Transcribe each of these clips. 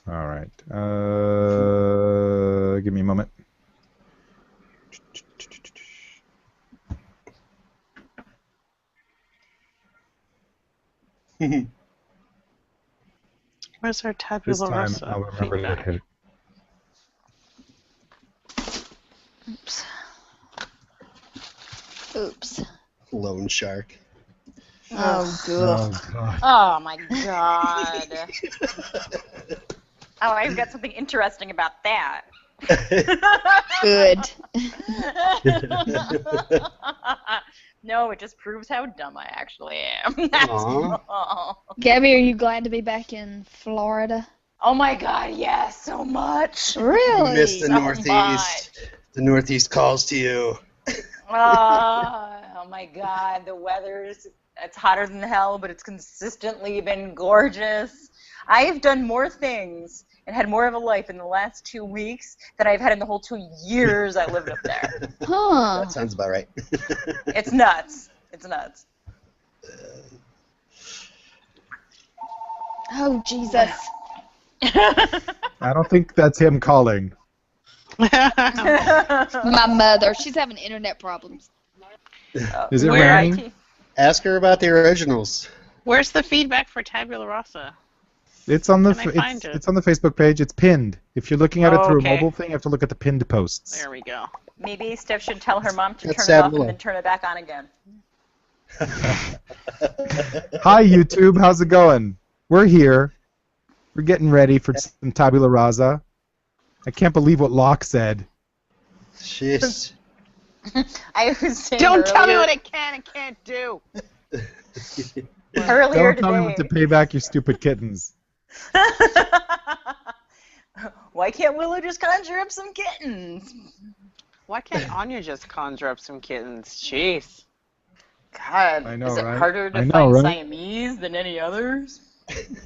All right. Give me a moment. Where's our This Tabula time Rasa I'll remember to feedback? hit it. Oops. Oops. Lone shark. Oh, Oh, God. God. Oh my god. Oh, I've got something interesting about that. Good. No, it just proves how dumb I actually am. That's Aw. all. Gabby, are you glad to be back in Florida? Oh my god, yes, so much. Really? You missed the So Northeast. much. The Northeast calls to you. Oh my god, the weather's, it's hotter than hell, but it's consistently been gorgeous. I have done more things and had more of a life in the last 2 weeks than I've had in the whole 2 years I lived up there. Huh. That sounds about right. It's nuts. It's nuts. Oh, Jesus. I don't think that's him calling. My mother. She's having internet problems. Is it Where raining? Ask her about the originals. Where's the feedback for Tabula Rasa? It's on the Can I find it? it's on the Facebook page. It's pinned. If you're looking at it through Okay. a mobile thing, you have to look at the pinned posts. There we go. Maybe Steph should tell her mom to That's turn it off Tabula. and then turn it back on again. Hi, YouTube. How's it going? We're here. We're getting ready for some Tabula Rasa. I can't believe what Locke said. Jeez. I was saying Don't tell me earlier- what it can and can't do. Earlier Don't tell me what to today. pay back your stupid kittens. Why can't Willow just conjure up some kittens? Why can't Anya just conjure up some kittens? Jeez. God, I know, is it right? harder to I know, find right? Siamese than any others?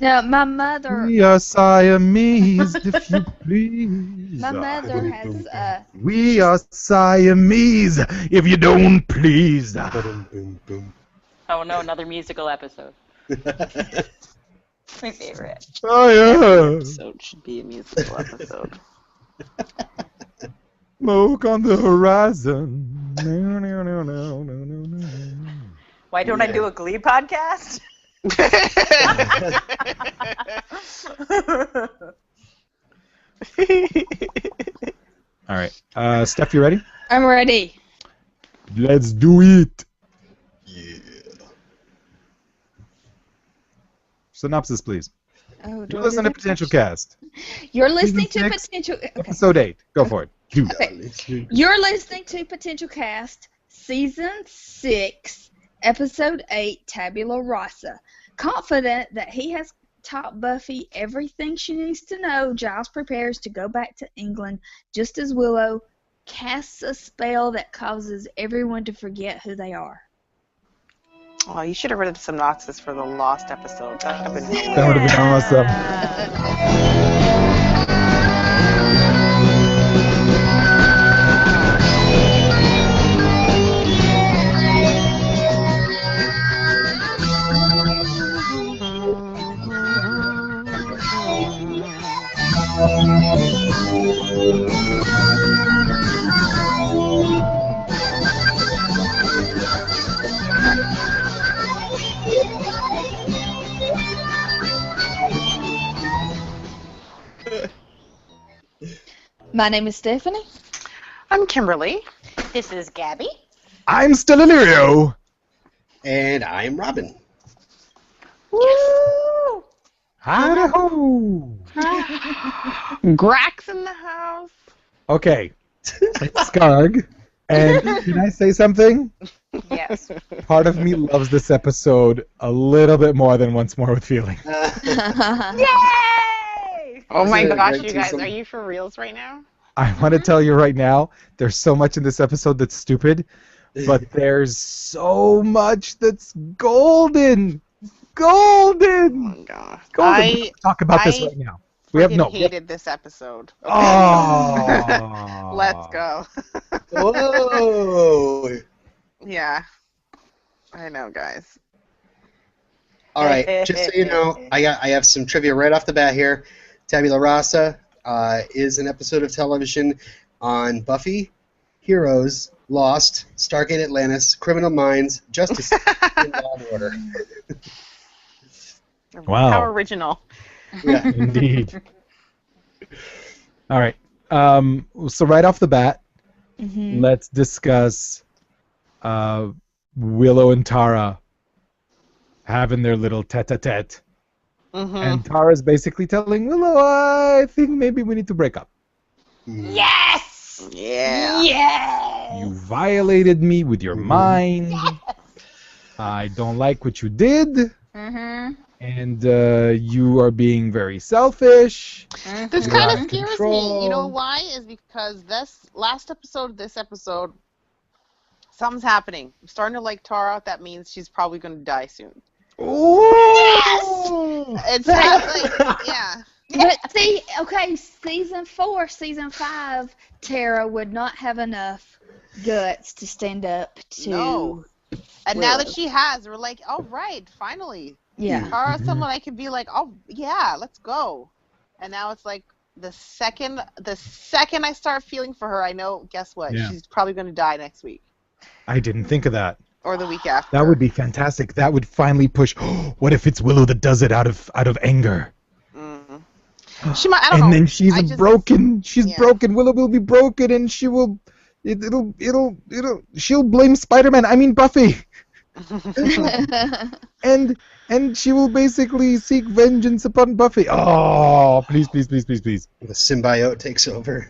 No, my mother. We are Siamese, if you please. My mother has. We are Siamese, if you don't please. Boom, boom. Oh no, another musical episode. My favorite. Oh, yeah. Episode should be a musical episode. Smoke on the horizon. No, no, no, no, no, no, no. Why don't I do a Glee podcast? All right. Steph, you ready? I'm ready. Let's do it. Yeah. Synopsis, please. Oh, do You're I listening to do that? Potential Cast. You're listening to Season 6, Potential. Okay. Episode 8. Go for it. Do Okay. You're listening to Potential Cast, Season 6, Episode 8, Tabula Rasa. Confident that he has taught Buffy everything she needs to know, Giles prepares to go back to England just as Willow casts a spell that causes everyone to forget who they are. Oh, you should have read the synopsis for the lost episode. That would have been That would have been awesome. My name is Stephanie. I'm Kimberly. This is Gabby. I'm still Illyrio. And I'm Robin. Woo! Hi-ho. Grax in the house. Okay. It's Skarg. And can I say something? Yes. Part of me loves this episode a little bit more than Once More with Feeling. Yay! Oh my Is it a gosh, great you guys, season? are you for reals right now? I want to tell you right now, there's so much in this episode that's stupid, but there's so much that's golden. Golden. Oh gosh. Golden. We can talk about this I right now. We have no. hated this episode. Okay. Oh. Let's go. Whoa! Yeah. I know, guys. All right, just so you know, I have some trivia right off the bat here. Tabula Rasa is an episode of television on Buffy, Heroes, Lost, Stargate Atlantis, Criminal Minds, Justice League, and Law and Order. Wow. How original. Yeah. Indeed. All right. So right off the bat, let's discuss Willow and Tara having their little tete-a-tete. And Tara's basically telling Willow, I think maybe we need to break up. Yes! Yeah. Yeah. You violated me with your mind. I don't like what you did. And you are being very selfish. This You're kind out of of scares control. me. You know why? Is because this episode, something's happening. I'm starting to like Tara. That means she's probably going to die soon. Ooh! It's like, yeah. But see, okay, season 4, season 5, Tara would not have enough guts to stand up to. No. And now that Willow. she has, we're like, all right, finally. Yeah. Tara's someone I can be like, oh yeah, let's go. And now it's like the second I start feeling for her, I know. Guess what? Yeah. She's probably going to die next week I didn't think of that. or the week after. That would be fantastic. That would finally push. What if it's Willow that does it out of anger? She might. I don't know. And then she's I just- broken. She's yeah. broken. Willow will be broken, and she will. She'll blame Spider-Man. I mean Buffy. And she will basically seek vengeance upon Buffy. Oh, please, please, please, please, please. The symbiote takes over.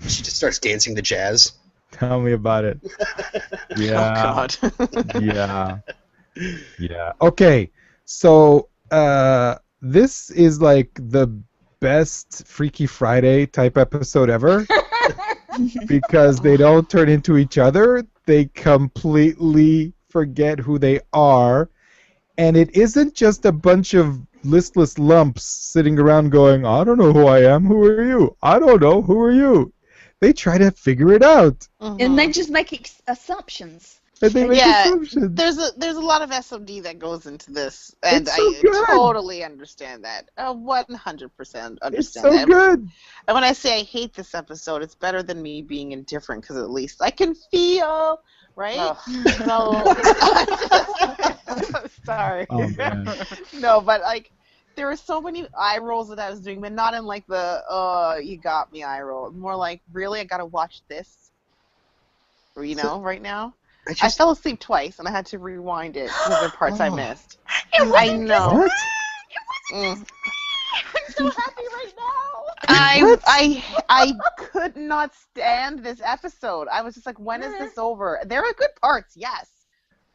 She just starts dancing to jazz. Tell me about it. Yeah. Oh God. Yeah. Yeah. Okay. So this is like the best Freaky Friday type episode ever because they don't turn into each other. They completely forget who they are. And it isn't just a bunch of listless lumps sitting around going, I don't know who I am. Who are you? I don't know. Who are you? They try to figure it out. And they just make assumptions. And they make Yeah, assumptions. There's a lot of SOD that goes into this, and It's so I good. totally understand that. 100% It's understand so that. good. And when I say I hate this episode, it's better than me being indifferent because at least I can feel, right? So, sorry. Oh, man. No, but like there were so many eye rolls that I was doing, but not in like the you got me eye roll. More like, really, I gotta watch this, right now. I fell asleep twice, and I had to rewind it because there are parts I missed. I know. What? I'm so happy right now. I could not stand this episode. I was just like, when is this over? There are good parts, yes,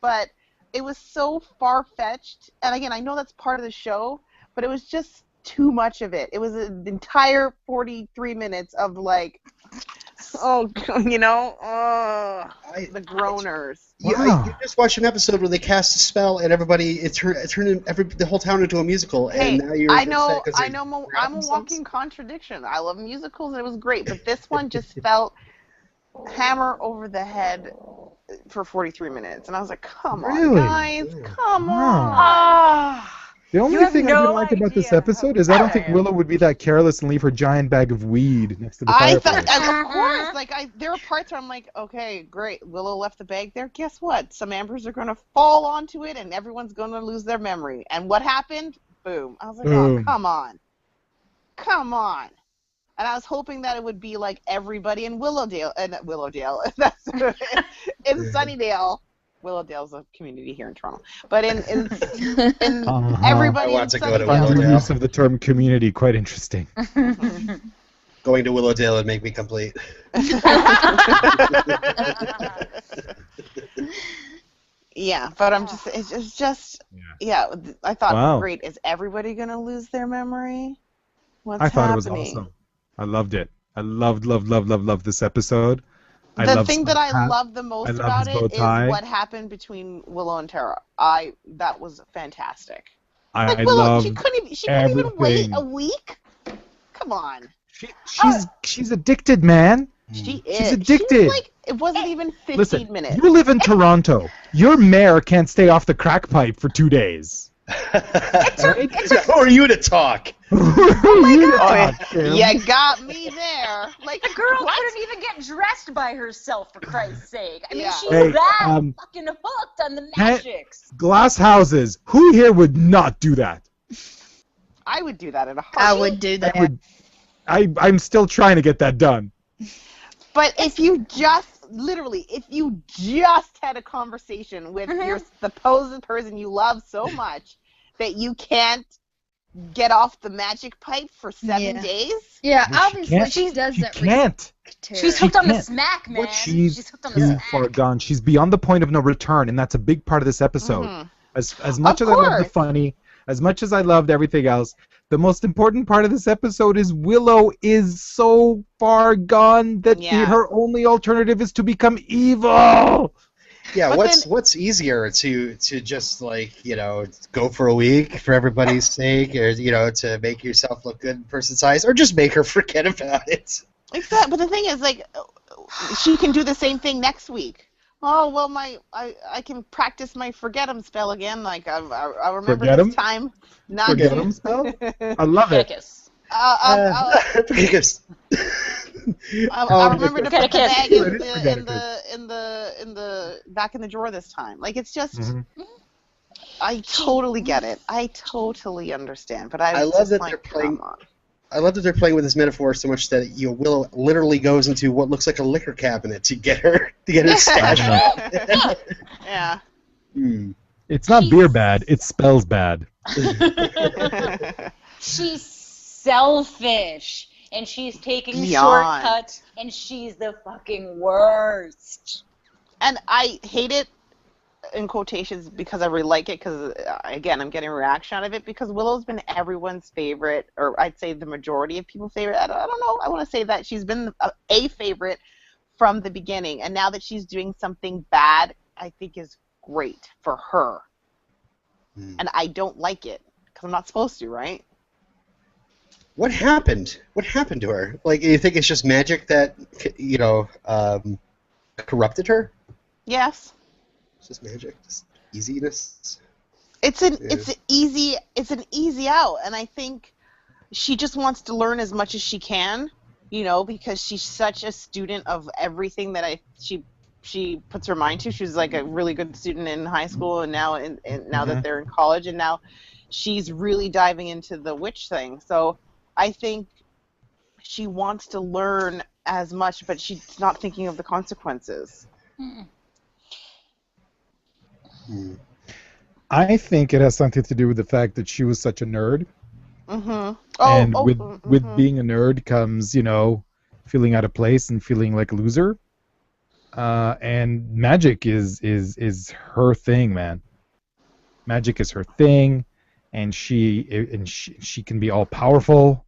but it was so far-fetched. And again, I know that's part of the show, but it was just too much of it. It was an entire 43 minutes of like, the groaners. Wow. You just watched an episode where they cast a spell and everybody it turned the whole town into a musical. Hey, and now you're I know, upset 'cause they I'm a themselves? walking contradiction. I love musicals and it was great, but this one just felt hammer over the head for 43 minutes, and I was like, come on, Really? guys, come Wow. on. The only You have thing I no didn't like about this idea episode how is I don't think bad I am. Willow would be that careless and leave her giant bag of weed next to the I fireplace. thought, of course, like there were parts where I'm like, okay, great, Willow left the bag there. Guess what? Some ambers are going to fall onto it, and everyone's going to lose their memory. And what happened? Boom. I was like, oh, Boom. come on. And I was hoping that it would be like everybody in Willowdale, that's in Sunnydale. Willowdale's a community here in Toronto, but in everybody I want in to go to Sunnydale. Willowdale. Use of the term community, quite interesting. Going to Willowdale would make me complete. Yeah, but it's just, I thought, Wow. great, is everybody going to lose their memory? What's I thought happening? it was awesome. I loved it. I loved this episode. The thing that I love the most love about his it bow is tie. what happened between Willow and Tara. That was fantastic. I Like Willow, love she couldn't even wait everything. a week. Come on, she's addicted, man. she is. She's She addicted. was like, it wasn't even 15 Listen, minutes. you live in Toronto. Your mayor can't stay off the crack pipe for 2 days. Who are you to talk? You got me there. Like The girl what? couldn't even get dressed by herself, for Christ's sake. I mean, Yeah. she's Hey, that fucking hooked on the magics. Glass houses. Who here would not do that? I would do that in a I heartbeat. would do that. I'm still trying to get that done. But if you just had a conversation with your supposed person you love so much that you can't get off the magic pipe for 7 days, Yeah, Well, obviously she She doesn't can't. respect her. She's hooked on the can't. smack, man. She's hooked on the too smack. far gone. She's beyond the point of no return, and that's a big part of this episode. Mhm. As much Of as I love the course. funny, as much as I loved everything else, the most important part of this episode is Willow is so far gone that Yeah. her only alternative is to become evil. Yeah, But what's easier to just go for a week for everybody's sake, or to make yourself look good in person's eyes, or just make her forget about it. Exactly. But the thing is, she can do the same thing next week. Oh well, I can practice my forget 'em spell again. Like I remember Forget 'em? this time. Not Forget to- 'em spell? I love it. Kiss. Because I remember to put the Forget a bag kiss. in Forget a the back in the drawer this time. Like it's just, Mhm. I totally get it. I totally understand. But I was love just that like, they're playing- come on. I love that they're playing with this metaphor so much that Willow literally goes into what looks like a liquor cabinet to get her stash out. Yeah. Hmm. It's not beer bad, it spells bad. She's selfish, and she's taking Beyond. shortcuts, and she's the fucking worst. And I hate it in quotations because I really like it because, again, I'm getting a reaction out of it because Willow's been everyone's favorite, or I'd say the majority of people's favorite. I don't know. I want to say that she's been a favorite from the beginning. And now that she's doing something bad, I think is great for her. And I don't like it because I'm not supposed to, right? What happened? What happened to her? Like, you think it's just magic that corrupted her? Yes. It's just magic, just easiness. It's an easy out, and I think she just wants to learn as much as she can, because she's such a student of everything that she puts her mind to. She was like a really good student in high school, and now now that they're in college, and now she's really diving into the witch thing. So I think she wants to learn as much, but she's not thinking of the consequences. I think it has something to do with the fact that she was such a nerd. Mm-hmm. And with being a nerd comes, feeling out of place and feeling like a loser. And magic is her thing, man. Magic is her thing, and she can be all powerful.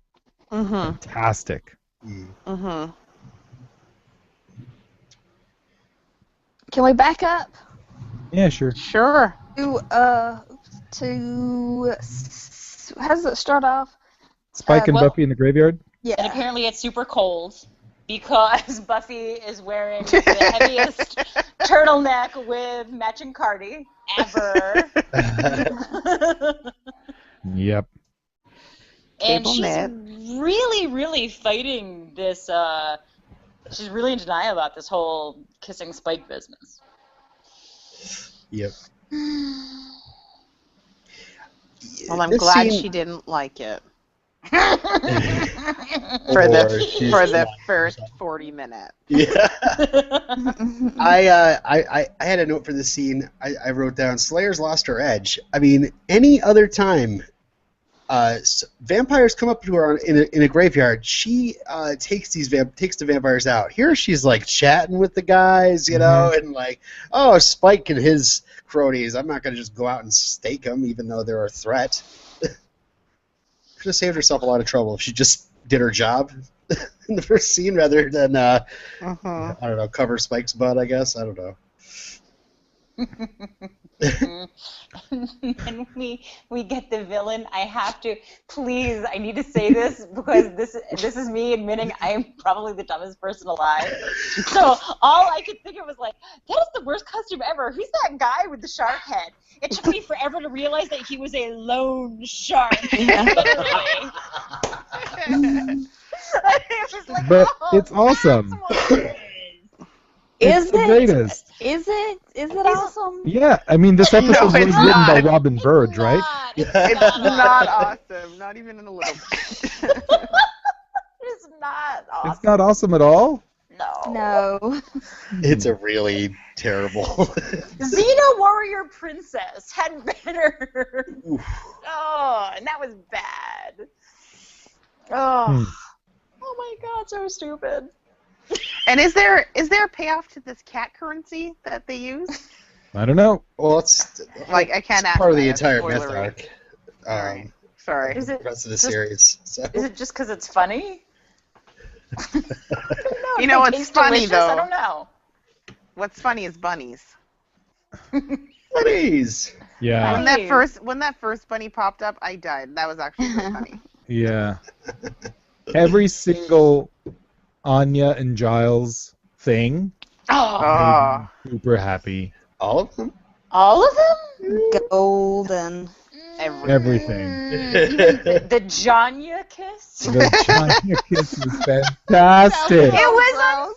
Fantastic. Mm-hmm. Can we back up Yeah, sure. Sure. to how does it start off? Spike and well- Buffy in the graveyard. And Yeah. apparently it's super cold because Buffy is wearing the heaviest turtleneck with matching cardi ever. Yep. And Cable she's knit. really, really fighting this, she's really in denial about this whole kissing Spike business. Yep. Well, I'm This glad scene- she didn't like it Or she's for the not. first 40 minutes. Yeah. I had a note for this scene. I wrote down Slayer's lost her edge. I mean, any other time, vampires come up to her in a graveyard. She takes the vampires out. Here she's like chatting with the guys, and like, oh, Spike and his cronies. I'm not gonna just go out and stake them, even though they're a threat. Could have saved herself a lot of trouble if she just did her job in the first scene rather than I don't know, cover Spike's butt. I guess I don't know. And we get the villain. I have to, please, I need to say this because this is me admitting I'm probably the dumbest person alive. So all I could think of was like, that is the worst costume ever. Who's that guy with the shark head? It took me forever to realize that he was a lone shark. Literally. It was like, But oh, it's awesome. that's what it is. Is It's the it? greatest. Is it awesome? Yeah, I mean, this episode was it's written by not. Robin Bird, right? It's It's not awesome. Not even in a little bit. It's not awesome. It's not awesome at all? No. It's a really terrible. Xena Warrior Princess had better. Oh, and that was bad. Oh, oh my God, so stupid. And is there a payoff to this cat currency that they use? I don't know. Well, it's Like, I can't ask part of the that, entire myth spoilery. arc. Alright. Sorry. Is The it rest of the just- series. So. Is it just because it's funny? You know what's Tastes funny, delicious? though? I don't know. What's funny is bunnies. Buddies. Yeah, When that first bunny popped up, I died. That was actually really funny. yeah. Every single Anya and Giles thing Oh, Oh. made me super happy. All of them? all of them? Golden. Everything. Even the Janya kiss? The China kiss was fantastic. It was Gross.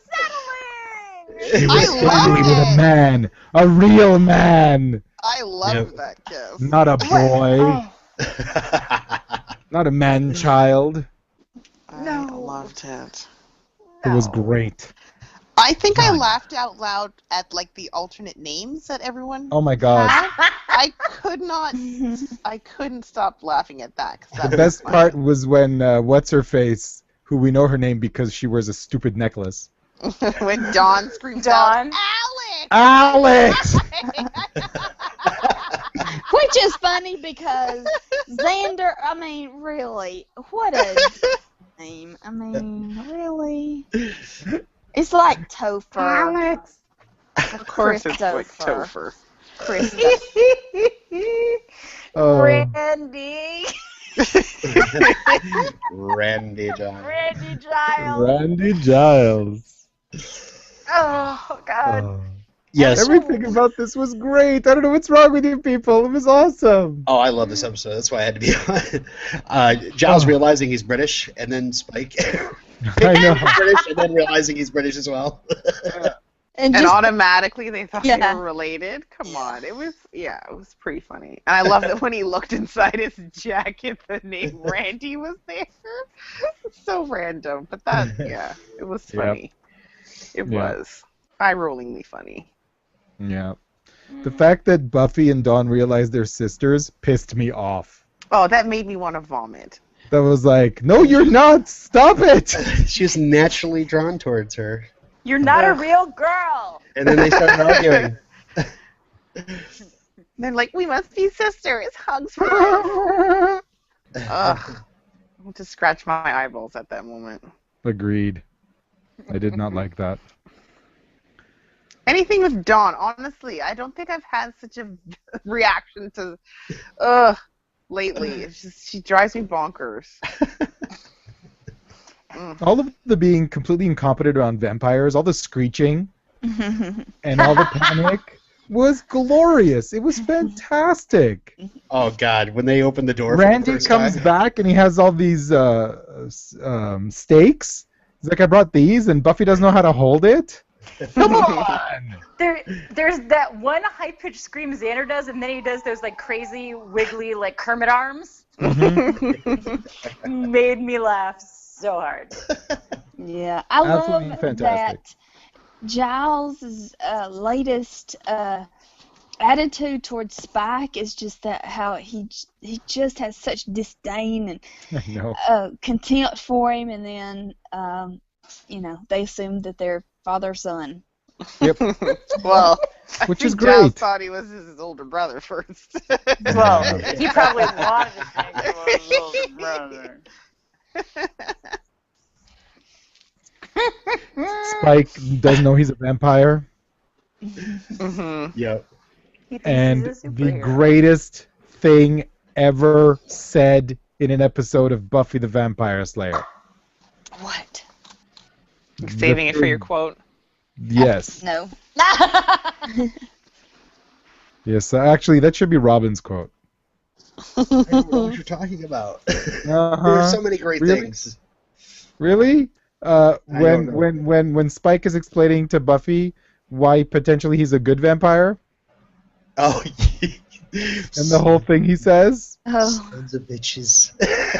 unsettling! It was I loved finally with a it. man, a real man, I loved Yep. that kiss. not a boy, Oh, not a man-child. I loved it. It was no. great. I think I God. laughed out loud at like the alternate names that everyone. Oh my God. I couldn't stop laughing at that. 'Cause that The was best funny. part was when what's-her-face, who we know her name because she wears a stupid necklace. when Dawn screamed Dawn. out, Alex! Which is funny because Xander, I mean, really, what a name. I mean, really? It's like Topher. Alex. Of course it's like Christopher. Topher. Oh. Randy. Randy John. Randy Giles. Randy Giles. Oh, God. Oh. Yes. Everything about this was great. I don't know what's wrong with you people. It was awesome. Oh, I love this episode. That's why I had to be on. Giles Oh. realizing he's British, and then Spike I know. British, and then realizing he's British as well. And And just, automatically they thought they Yeah. were related. Come on, it was pretty funny. And I love that when he looked inside his jacket, the name Randy was there. It's so random, but it was Yep. funny. It Yeah. was eye-rollingly funny. Yeah. The fact that Buffy and Dawn realized they're sisters pissed me off. Oh, that made me want to vomit. That was like, no, you're not. Stop it. She's naturally drawn towards her. You're not a Ugh. real girl. And then they started arguing. They're like, we must be sisters. Hugs forever. Ugh. I want to scratch my eyeballs at that moment. Agreed. I did not like that. Anything with Dawn, honestly, I don't think I've had such a reaction to lately. It's just, she drives me bonkers. All of the being completely incompetent around vampires, all the screeching, and all the panic was glorious. It was fantastic. Oh God! When they opened the door, for Randy the first comes time. back and he has all these steaks. He's like, I brought these, and Buffy doesn't know how to hold it. Come on! There's that one high-pitched scream Xander does, and then he does those like crazy, wiggly, like Kermit arms. Made me laugh so hard. yeah, I Absolutely love fantastic. that Giles' latest attitude towards Spike is just that how he just has such disdain and I know. contempt for him, and then they assume that they're father-son. Yep. Well, Which I is think Giles great. thought he was his older brother first. Well, he probably wanted to think he was his older brother. Spike doesn't know he's a vampire. Mhm. Yep. He thinks and he's a the superhero. greatest thing ever said in an episode of Buffy the Vampire Slayer. What? Saving it for your quote. Yes. No. Yes, actually, that should be Robin's quote. I don't know what you're talking about. There are Uh-huh. so many great Really? things. Really? don't know. When Spike is explaining to Buffy why potentially he's a good vampire, Oh, and the whole thing he says, Oh. sons of bitches.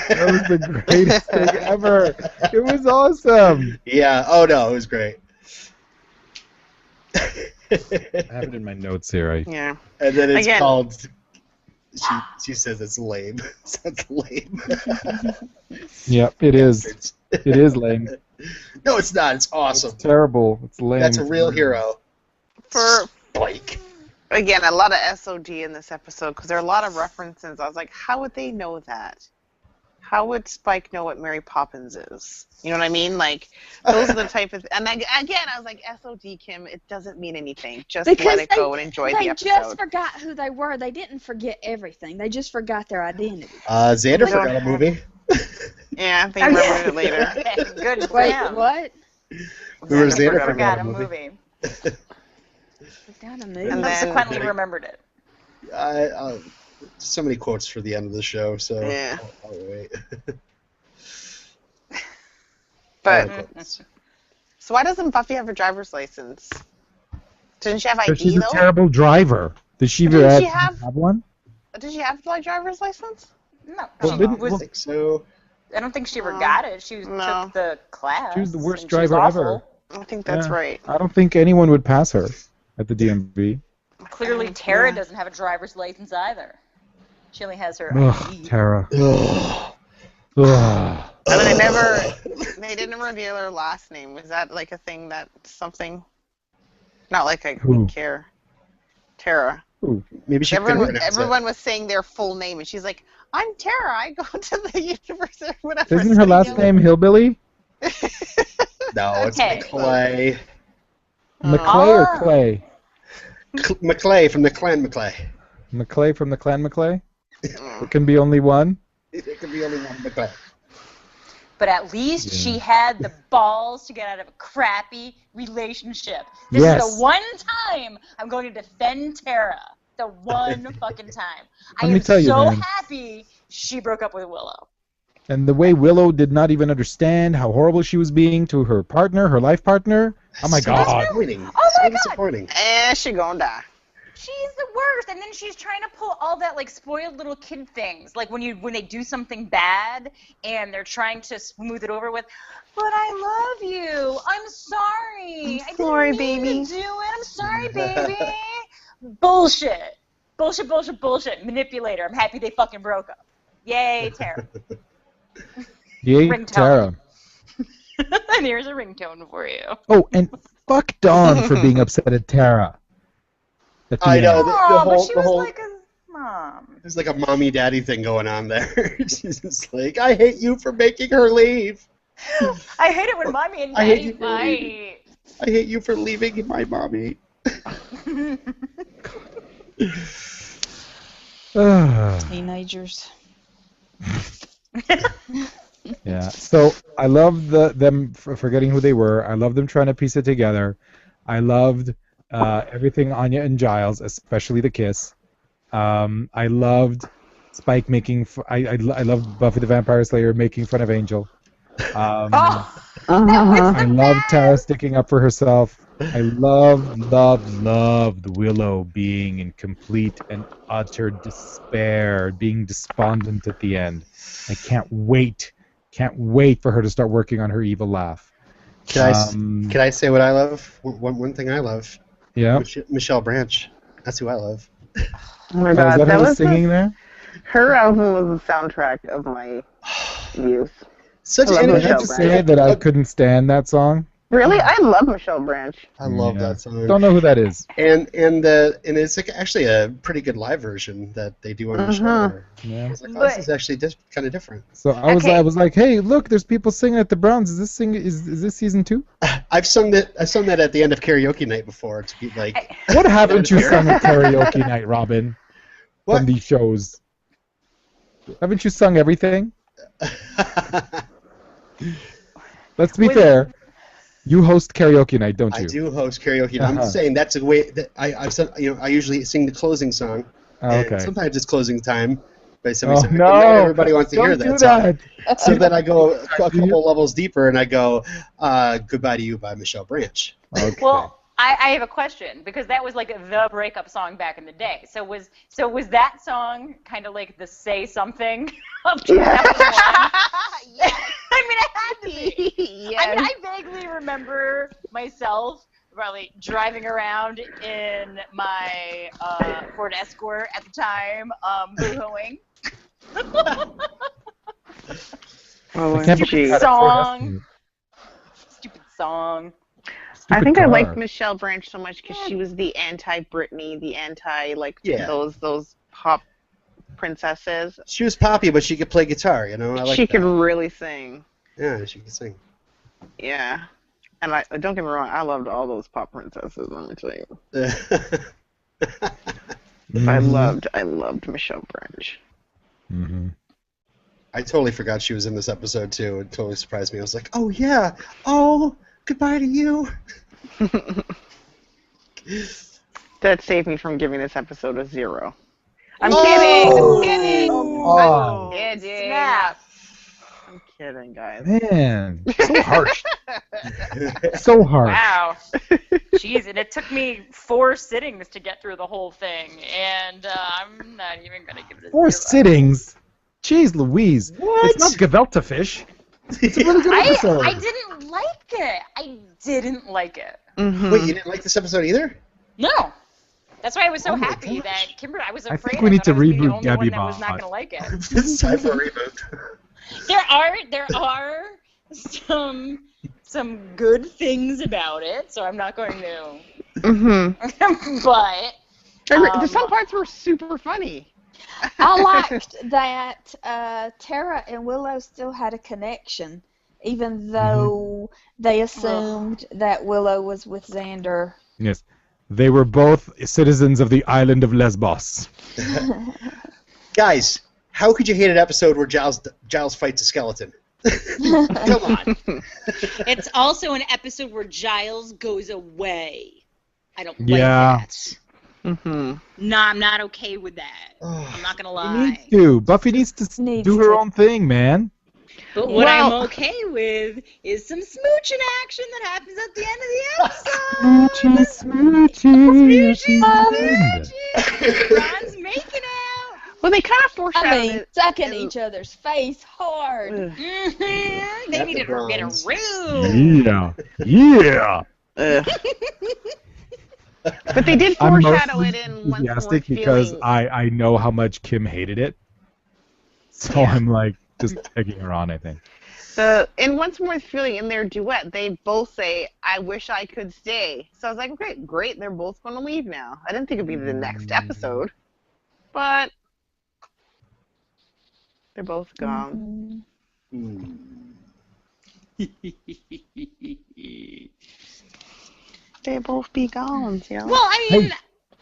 that was the greatest thing ever. It was awesome. Yeah. Oh no, it was great. I have it in my notes here. Yeah. And then it's Again. called. She says it's lame. Sounds lame. Yep, it is. It is lame. No, it's not. It's awesome. It's terrible. It's lame. That's a real hero. For Spike. again, a lot of SOD in this episode because there are a lot of references. I was like, how would they know that? How would Spike know what Mary Poppins is? You know what I mean? Like, those are the type of. And again, I was like, SOD, Kim. It doesn't mean anything. Just let it go and enjoy the episode. They just forgot who they were. They didn't forget everything. They just forgot their identity. Xander forgot a movie. Yeah, they remembered it later. Good for Wait, him. what? Whoever Xander Forgot forgot a a movie. movie. Forgot a movie. And then- Subsequently remembered it. So many quotes for the end of the show, so Yeah. I'll wait. But All the quotes. so why doesn't Buffy have a driver's license? Doesn't she have Because ID she's a though? terrible driver. Did she Didn't ever she have one? Did she have like driver's license? No, Well, she didn't- I was. think so. I don't think she ever got it. She No. took the class. She was the worst and she was driver awful. ever. I think that's Yeah. right. I don't think anyone would pass her at the DMV. Clearly, Tara Yeah. doesn't have a driver's license either. She only has her Ugh, ID. Tara. Ugh. Ugh. I mean, they didn't reveal her last name. Was that like a thing that something? Not like I Who? would care. Tara. Maybe she couldn't pronounce Everyone was saying their full name, and she's like, "I'm Tara. I go to the university." Whatever. Isn't her last name Hillbilly? it. No, it's Okay. McClay. McClay or Clay? McClay from the Clan McClay. McClay from the Clan McClay? It can be only one? It could be only one McClay. But at least Yeah. she had the balls to get out of a crappy relationship. This Yes. is the one time I'm going to defend Tara. The one fucking time. I Let me am tell you, so man. happy she broke up with Willow. And the way Willow did not even understand how horrible she was being to her partner, her life partner. Oh my So God. disappointing. Oh so my God. disappointing. She gonna die. She's the worst, and then she's trying to pull all that like spoiled little kid things, like when they do something bad and they're trying to smooth it over with, "But I love you. I'm sorry. I'm sorry, I didn't mean baby." to do it. I'm sorry, baby." Bullshit. Bullshit. Manipulator. I'm happy they fucking broke up. Yay, Tara. Yay, Ringtone. Tara. And here's a ringtone for you. Oh, and fuck Dawn for being upset at Tara. At the I know. end. The Oh, whole, but she the was whole, like a mom. there's like a mommy daddy thing going on there. She's just like, I hate you for making her leave. I hate it when mommy and I hate daddy you for fight. I hate you for leaving my mommy. Teenagers. Yeah. So I loved them forgetting who they were. I loved them trying to piece it together. I loved everything Anya and Giles, especially the kiss. I loved Spike making. I loved Buffy the Vampire Slayer making fun of Angel. I loved Tara sticking up for herself. I loved Willow being in complete and utter despair, being despondent at the end. I can't wait for her to start working on her evil laugh. Can I say what I love? One thing I love. Yeah. Michelle Branch. That's who I love. Oh my Is God, that her was singing there? her album was the soundtrack of my youth. Such I love an I Michelle have to Branch. say that I couldn't stand that song. Really? I love Michelle Branch. I love Yeah. that song. Don't know who that is. And it's like actually a pretty good live version that they do on the show. Yeah. I was like, oh, this is actually kind of different. So I was like, hey, look, there's people singing at the Browns. Is this season 2? I've sung that at the end of karaoke night before to be like. What haven't you sung at karaoke night, Robin? What? From these shows. Haven't you sung everything? Let's be fair. You host karaoke night, don't you? I do host karaoke. I'm just saying that's a way that I've said, I usually sing the closing song. Oh, okay. And sometimes it's closing time. By somebody saying, no! Everybody wants to hear Don't do that. that. So then I go a couple levels deeper and I go, "Goodbye to You" by Michelle Branch. Okay. Well, I have a question because that was like the breakup song back in the day. So was that song kind of like the Say Something of 2001? Yes. I mean, it had to be. Yes. I mean, I vaguely remember myself probably driving around in my Ford Escort at the time, boo-hooing. Oh, I can't Stupid believe that song. Stupid song. I think I car. liked Michelle Branch so much because she was the anti-Britney, the anti those pop princesses. She was poppy, but she could play guitar. I like She that. could really sing. Yeah, she could sing. Yeah. And don't get me wrong, I loved all those pop princesses, let me tell you. I loved Michelle Branch. Mm-hmm. I totally forgot she was in this episode too. It totally surprised me. I was like, oh yeah, oh, goodbye to you. That saved me from giving this episode a 0. I'm Oh! kidding. I'm kidding. Oh. I'm kidding. Snap. I'm kidding, guys. Man, so harsh. So harsh. Wow. Jeez, and it took me 4 sittings to get through the whole thing, and I'm not even going to give it a 4 0. sittings. Jeez Louise. What? It's not Gevelta fish. It's a really good episode. I didn't like it. I didn't like it. Mhm. Wait, you didn't like this episode either? No. That's why I was so Oh my happy gosh. that Kimber. I was I afraid. think we need to thought I was gonna be reboot the only Gabby one that was not Bot. going to like it. It's time for a reboot. There are some good things about it, so I'm not going to. Mhm. But Some parts were super funny. I liked that Tara and Willow still had a connection, even though they assumed that Willow was with Xander. Yes. They were both citizens of the island of Lesbos. Guys, how could you hate an episode where Giles fights a skeleton? Come on. It's also an episode where Giles goes away. I don't like Yeah. that. Mhm. No, I'm not okay with that. I'm not gonna lie. Buffy needs to Needs do her to. own thing, man. But what Well- I'm okay with is some smooching action that happens at the end of the episode. Smoochy. Ron's making out. Well, they kind of I foreshadowed mean, it. sucking each other's face hard. Ugh. Mm-hmm. They Not needed the to get a bronze. room. Yeah. Yeah. Ugh. But they did I'm foreshadow mostly it in once more enthusiastic because feeling. I know how much Kim hated it. So I'm like just egging her on, I think. In Once More Feeling, in their duet, they both say, "I wish I could stay." So I was like, okay, great, they're both going to leave now. I didn't think it'd be the next episode, but they're both gone. They both be gone, you know? Well, I mean,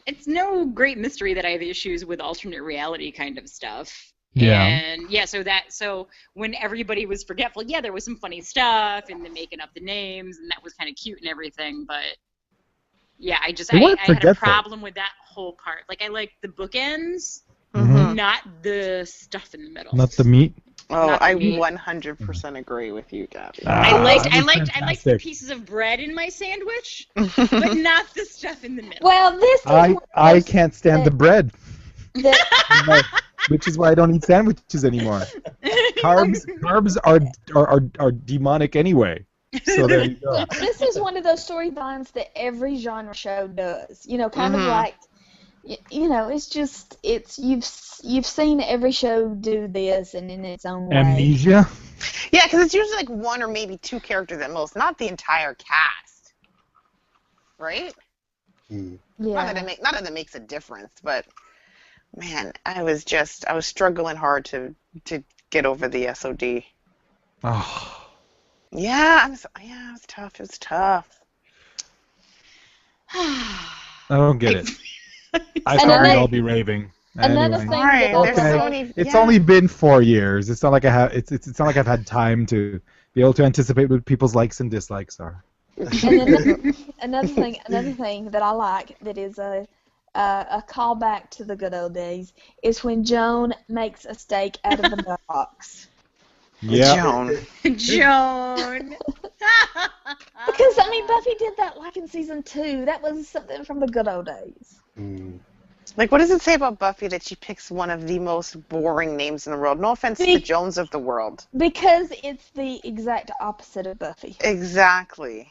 it's no great mystery that I have issues with alternate reality kind of stuff. Yeah. And yeah, so when everybody was forgetful, yeah, there was some funny stuff and the making up the names, and that was kind of cute and everything. But yeah, I They weren't had a forgetful. problem with that whole part. Like, I like the bookends, Mhm. not the stuff in the middle. Not the meat. Oh, Not I me. 100% agree with you, Gabby. I Ah, liked that was the fantastic. pieces of bread in my sandwich, but not the stuff in the middle. Well, this is one I of those can't stand the bread, that which is why I don't eat sandwiches anymore. Carbs are demonic anyway. So there you go. this is one of those storylines that every genre show does. You know, kind of like, you know, it's just you've seen every show do this and in its own way. Amnesia? Yeah, because it's usually like one or maybe two characters at most, not the entire cast. Right? Hmm. Yeah. Not that it makes a difference, but man, I was struggling hard to get over the SOD. Oh. Yeah, it was tough. It was tough. I don't get it. I And thought we'd another- all be raving. Another Anyway. thing Sorry, that I there's love- so many. It's yeah. only been 4 years. It's not like it's not like I've had time to be able to anticipate what people's likes and dislikes are. And another thing that I like that is a callback to the good old days is when Joan makes a steak out of the mailbox. Yeah. Joan. Joan. Because I mean, Buffy did that like in season 2. That was something from the good old days. Hmm. Like, what does it say about Buffy that she picks one of the most boring names in the world? No offense to the Jones of the world. Because it's the exact opposite of Buffy. Exactly.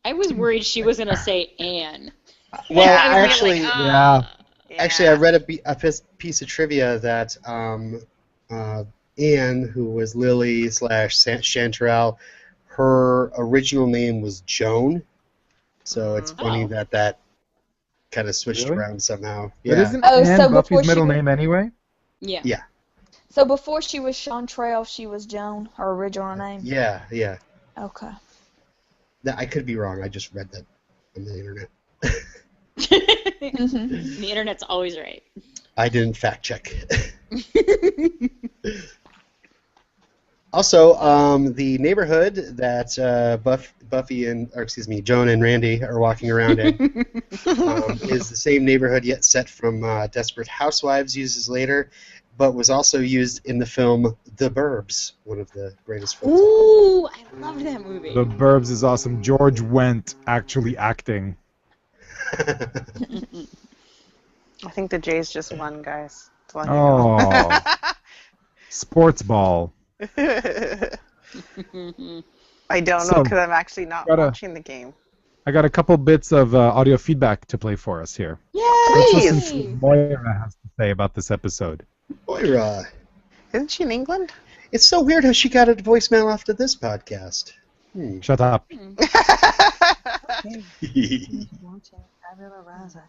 I was worried she was gonna say Anne. Well, Yeah, I was actually, like, Yeah. actually, I read a piece of trivia that Anne, who was Lily / Chanterelle, her original name was Joan. So it's funny Oh. that kind of switched Really? around somehow. But Yeah. isn't Oh, Anne so before Buffy's she middle was- name anyway? Yeah. Yeah. So before she was Chanterelle, she was Joan, her original name? Yeah. Yeah. Okay. I could be wrong. I just read that on the internet. The internet's always right. I didn't fact check. Also, the neighborhood that Joan and Randy are walking around in is the same neighborhood yet set from Desperate Housewives uses later, but was also used in the film The Burbs, one of the greatest films. Ooh, I loved that movie. The Burbs is awesome. George Wendt actually acting. I think the Jays just won, guys. To let you know. Oh. Sports ball. I don't know So, because I'm actually not gotta- watching the game. I got a couple bits of audio feedback to play for us here. Let's listen to what Moira has to say about this episode. Moira. Isn't she in England? It's so weird how she got a voicemail after this podcast. Shut up. watching Tabula Rasa,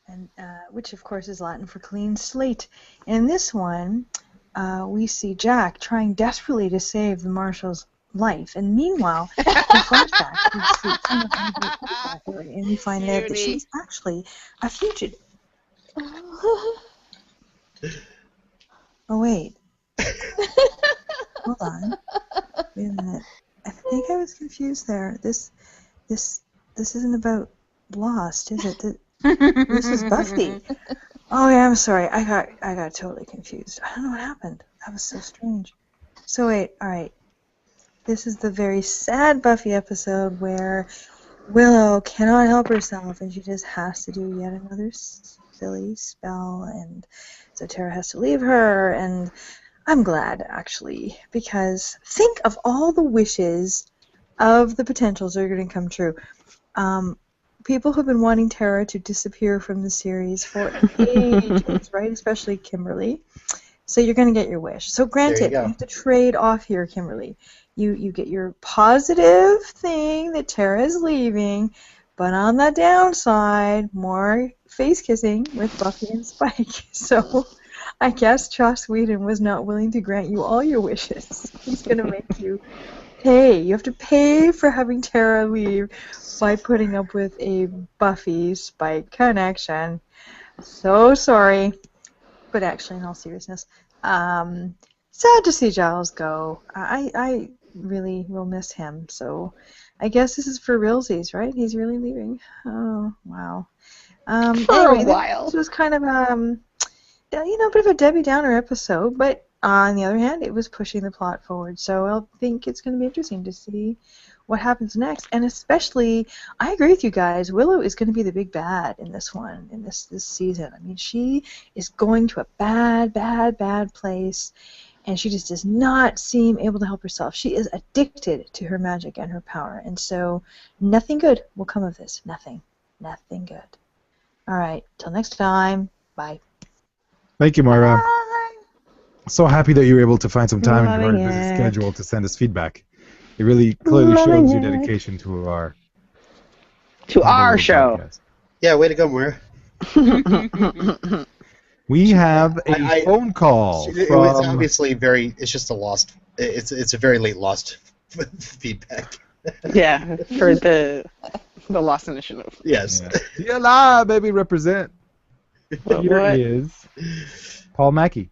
and which of course is Latin for clean slate. In this one, we see Jack trying desperately to save the marshal's life, and meanwhile, in flashback, we see someone in the flashback, and we find out that she's actually a fugitive. Oh wait, hold on, wait a minute. I think I was confused there. This isn't about Lost, is it? This is Buffy. Oh yeah, I'm sorry. I got totally confused. I don't know what happened. That was so strange. So wait, all right. This is the very sad Buffy episode where Willow cannot help herself and she just has to do yet another silly spell, and so Tara has to leave her, and I'm glad actually, because think of all the wishes of the potentials that are going to come true. People who've been wanting Tara to disappear from the series for ages, right? Especially Kimberly. So you're going to get your wish. So granted, you have to trade off here, Kimberly. You get your positive thing that Tara is leaving, but on the downside, more face kissing with Buffy and Spike. So I guess Joss Whedon was not willing to grant you all your wishes. He's going to make you pay. You have to pay for having Tara leave by putting up with a Buffy Spike connection. So sorry. But actually, in all seriousness, sad to see Giles go. I really will miss him. So I guess this is for realsies, right? He's really leaving. Oh, wow. Anyway, a while. This was kind of a bit of a Debbie Downer episode, but on the other hand, it was pushing the plot forward. So I think it's going to be interesting to see what happens next. And especially, I agree with you guys, Willow is going to be the big bad in this one, in this season. I mean, she is going to a bad, bad, bad place, and she just does not seem able to help herself. She is addicted to her magic and her power, and so nothing good will come of this. Nothing. Nothing good. All right, till next time. Bye. Thank you, Moira. Bye. So happy that you were able to find some time in your Loving busy it. schedule to send us feedback. It really clearly Loving shows your it. dedication to our Our little show. podcast. Yeah, way to go, Moira. We have a I- phone call It's from. obviously very. It's just a lost. It's a very late lost feedback. Yeah, for the Lost Initiative. Yes. Yeah. DLI, baby, represent. Here What? is Paul Mackey,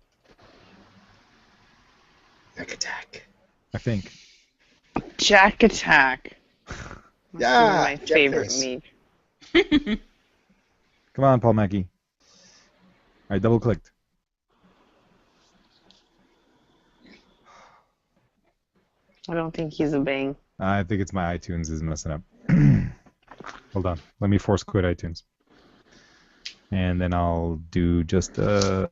Back attack. I think. Jack Attack. That's Yeah, one of my Jack favorite face. memes. Come on, Paul Mackey. I double clicked. I don't think he's a bang. I think it's my iTunes is messing up. Hold on. Let me force quit iTunes. And then I'll do just a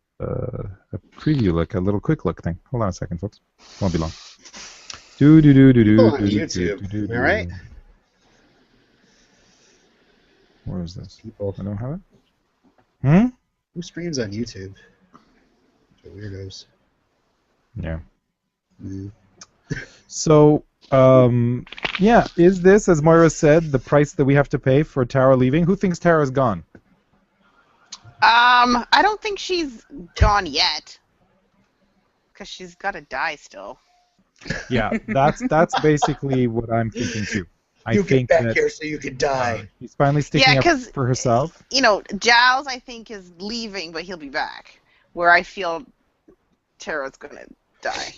preview look, a little quick look thing. Hold on a second, folks. Won't be long. People on YouTube, am I right? Where is this? People. I don't have it. Hmm? Who streams on YouTube? The weirdos. Yeah. Mm. So, yeah, is this, as Moira said, the price that we have to pay for Tara leaving? Who thinks Tara's gone? I don't think she's gone yet. Because she's got to die still. Yeah, that's basically what I'm thinking too. I You think get back that here so you can die. she's finally sticking Yeah, up 'cause- for herself. You know, Giles, I think, is leaving, but he'll be back. Where I feel Tara's going to die.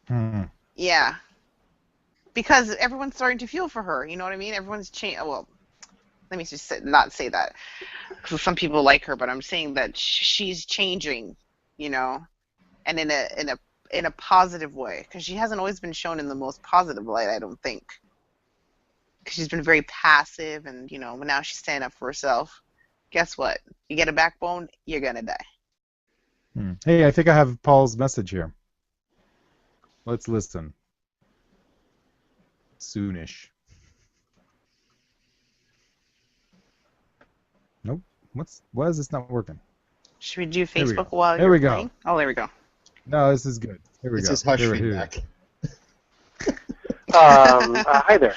Hmm. Yeah. Because everyone's starting to feel for her. You know what I mean? Everyone's changed. Well, let me just not say that. Because some people like her, but I'm saying that she's changing, you know, and in a positive way. Because she hasn't always been shown in the most positive light, I don't think. Because she's been very passive, and, you know, now she's standing up for herself. Guess what? You get a backbone, you're going to die. Hmm. Hey, I think I have Paul's message here. Let's listen. Soonish. Nope. Why is this not working? Should we do There we Facebook go. while There you're we go. playing? Oh, there we go. No, this is good. Here we It's go. his hush Here we- feedback. Hi there.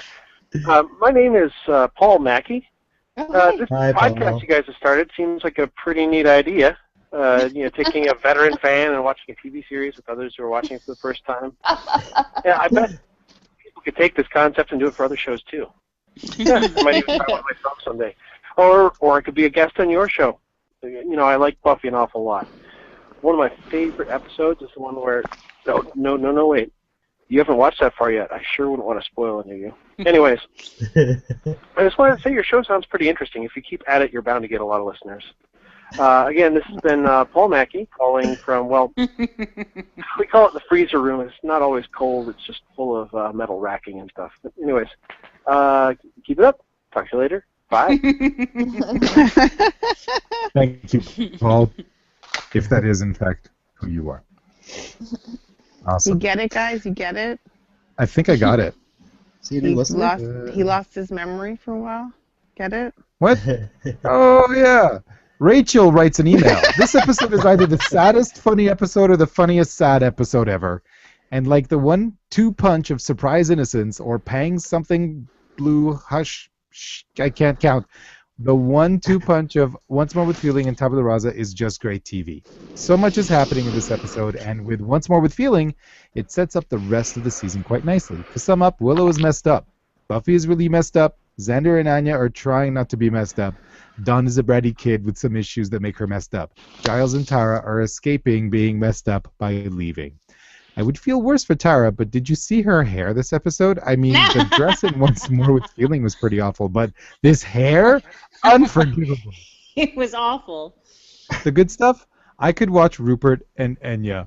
My name is Paul Mackey. This Hi, podcast Paul. you guys have started seems like a pretty neat idea. Taking a veteran fan and watching a TV series with others who are watching it for the first time. Yeah, I bet people could take this concept and do it for other shows too. Yeah, I might even try one myself someday. Or I could be a guest on your show. You know, I like Buffy an awful lot. One of my favorite episodes is the one where no, wait. You haven't watched that far yet. I sure wouldn't want to spoil any of you. Anyways, I just wanted to say your show sounds pretty interesting. If you keep at it, you're bound to get a lot of listeners. Again, this has been Paul Mackey calling from, well, we call it the freezer room. It's not always cold. It's just full of metal racking and stuff. But anyways, keep it up. Talk to you later. Bye. Thank you, Paul. If that is, in fact, who you are. You Awesome. get it, guys? You get it? I think I got it. See any listener? He lost his memory for a while. Get it? What? Oh, yeah. Rachel writes an email. This episode is either the saddest funny episode or the funniest sad episode ever. And like the 1-2 punch of surprise innocence or pang something blue hush, I can't count. The 1-2 punch of Once More with Feeling and Tabula Rasa is just great TV. So much is happening in this episode, and with Once More with Feeling, it sets up the rest of the season quite nicely. To sum up, Willow is messed up. Buffy is really messed up. Xander and Anya are trying not to be messed up. Dawn is a bratty kid with some issues that make her messed up. Giles and Tara are escaping being messed up by leaving. I would feel worse for Tara, but did you see her hair this episode? I mean, the dress in Once More with Feeling was pretty awful, but this hair? Unforgivable. It was awful. The good stuff? I could watch Rupert and Enya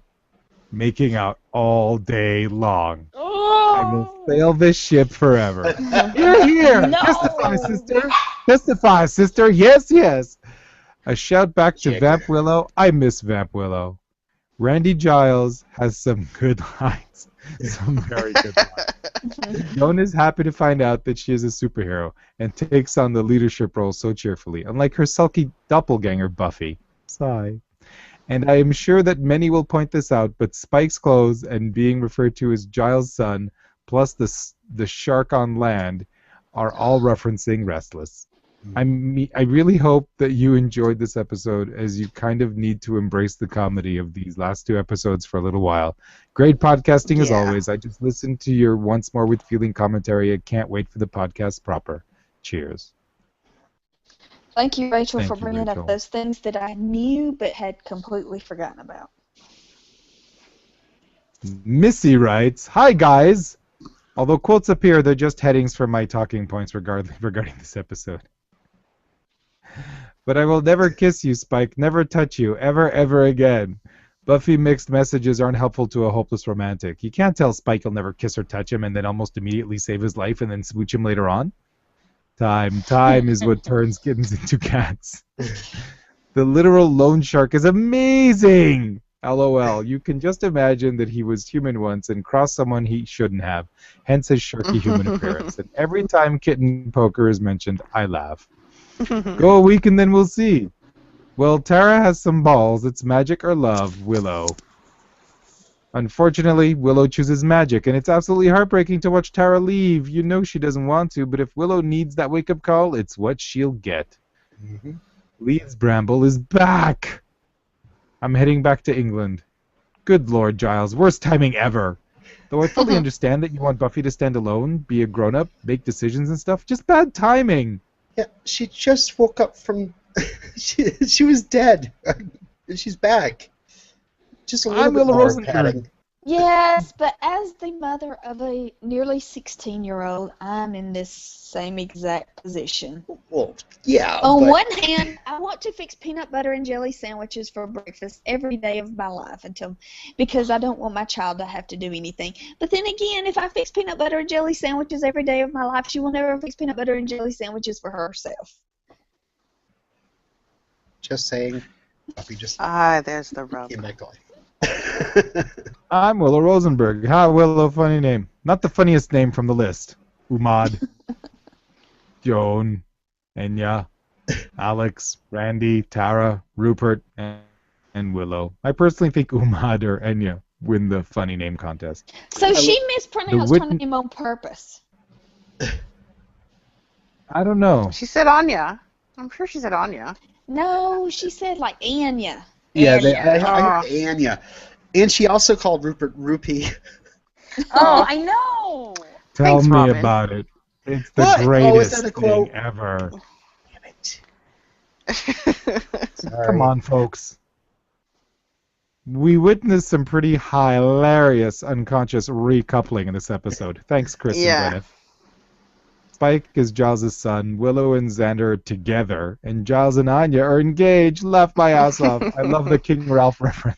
making out all day long. I will sail this ship forever. You're here! No! Testify, sister! Testify, sister! Yes, yes! A shout back to Vamp Willow. I miss Vamp Willow. Randy Giles has some good lines. Some very good lines. Joan is happy to find out that she is a superhero and takes on the leadership role so cheerfully, unlike her sulky doppelganger Buffy. Sigh. And I am sure that many will point this out, but Spike's clothes and being referred to as Giles' son, plus the shark on land, are all referencing Restless. I really hope that you enjoyed this episode, as you kind of need to embrace the comedy of these last 2 episodes for a little while. Great podcasting as always. I just listened to your Once More with Feeling commentary. I can't wait for the podcast proper. Cheers. Thank you, Rachel, Thank for you, bringing Rachel. up those things that I knew but had completely forgotten about. Missy writes, "Hi guys! Although quotes appear, they're just headings for my talking points regarding this episode. But I will never kiss you, Spike, never touch you, ever again. Buffy mixed messages aren't helpful to a hopeless romantic. You can't tell Spike he'll never kiss or touch him and then almost immediately save his life and then smooch him later on. Time is what turns kittens into cats. The literal loan shark is amazing! LOL. You can just imagine that he was human once and crossed someone he shouldn't have, hence his sharky human appearance. And every time kitten poker is mentioned, I laugh. Go a week and then we'll see. Well, Tara has some balls. It's magic or love, Willow. Unfortunately, Willow chooses magic, and it's absolutely heartbreaking to watch Tara leave. You know she doesn't want to, but if Willow needs that wake-up call, it's what she'll get. Leeds Bramble is back! I'm heading back to England. Good Lord, Giles, worst timing ever. Though I fully understand that you want Buffy to stand alone, be a grown-up, make decisions and stuff, just bad timing. Yeah, she just woke up from... she was dead. She's back. Just a little bit more padding. Yes, but as the mother of a nearly 16-year-old, I'm in this same exact position. Well, yeah. On one hand, I want to fix peanut butter and jelly sandwiches for breakfast every day of my life because I don't want my child to have to do anything. But then again, if I fix peanut butter and jelly sandwiches every day of my life, she will never fix peanut butter and jelly sandwiches for herself. Just saying. Buffy just there's the rub. came back to life. I'm Willow Rosenberg. Hi, Willow, funny name. Not the funniest name from the list. Umad, Joan, Enya, Alex, Randy, Tara, Rupert, and Willow. I personally think Umad or Enya win the funny name contest. So she mispronounced her name on purpose. I don't know. She said Anya. I'm sure she said Anya. No, she said like Anya. Yeah, I heard Anya. And she also called Rupert Rupee. Oh, I know! Tell Thanks, me Robin. about it. It's the What? greatest is that a quote? thing ever. Damn it. Come on, folks. We witnessed some pretty hilarious unconscious recoupling in this episode. Thanks, Chris Yeah. and Gwyneth. Spike is Giles' son, Willow and Xander are together, and Giles and Anya are engaged. Laugh my ass off. I love the King Ralph reference.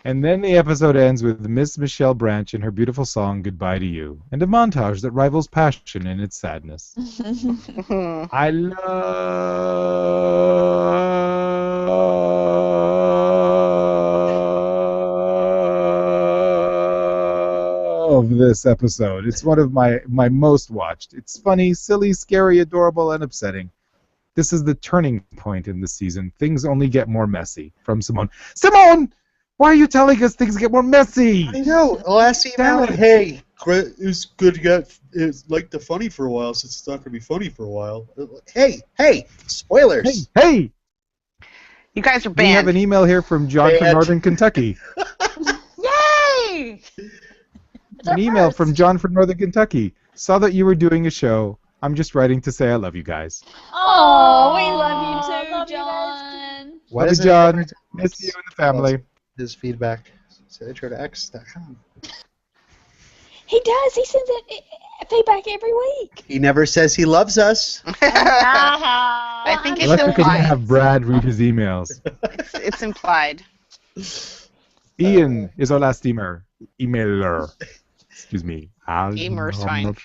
And then the episode ends with Miss Michelle Branch and her beautiful song, Goodbye to You, and a montage that rivals Passion in its sadness. I love this episode. It's one of my most watched. It's funny, silly, scary, adorable, and upsetting. This is the turning point in the season. Things only get more messy. From Simone. Simone! Why are you telling us things get more messy? I know. Last email, Damn it. hey, it's good to get like the funny for a while since it's not going to be funny for a while. Hey, spoilers. Hey! You guys are We have banned. an email here from John from Banned. Northern Kentucky. Yay! An email from John from Northern Kentucky. Saw that you were doing a show. I'm just writing to say I love you guys. Oh, we love you too, love you guys John. Why Love you, doesn't John. it Miss you and the family. His feedback. Intro2x.com. He does. He sends it feedback every week. He never says he loves us. I think Unless it's we could implied. have Brad read his emails. It's implied. Ian is our last emailer. Excuse me. Emer's fine.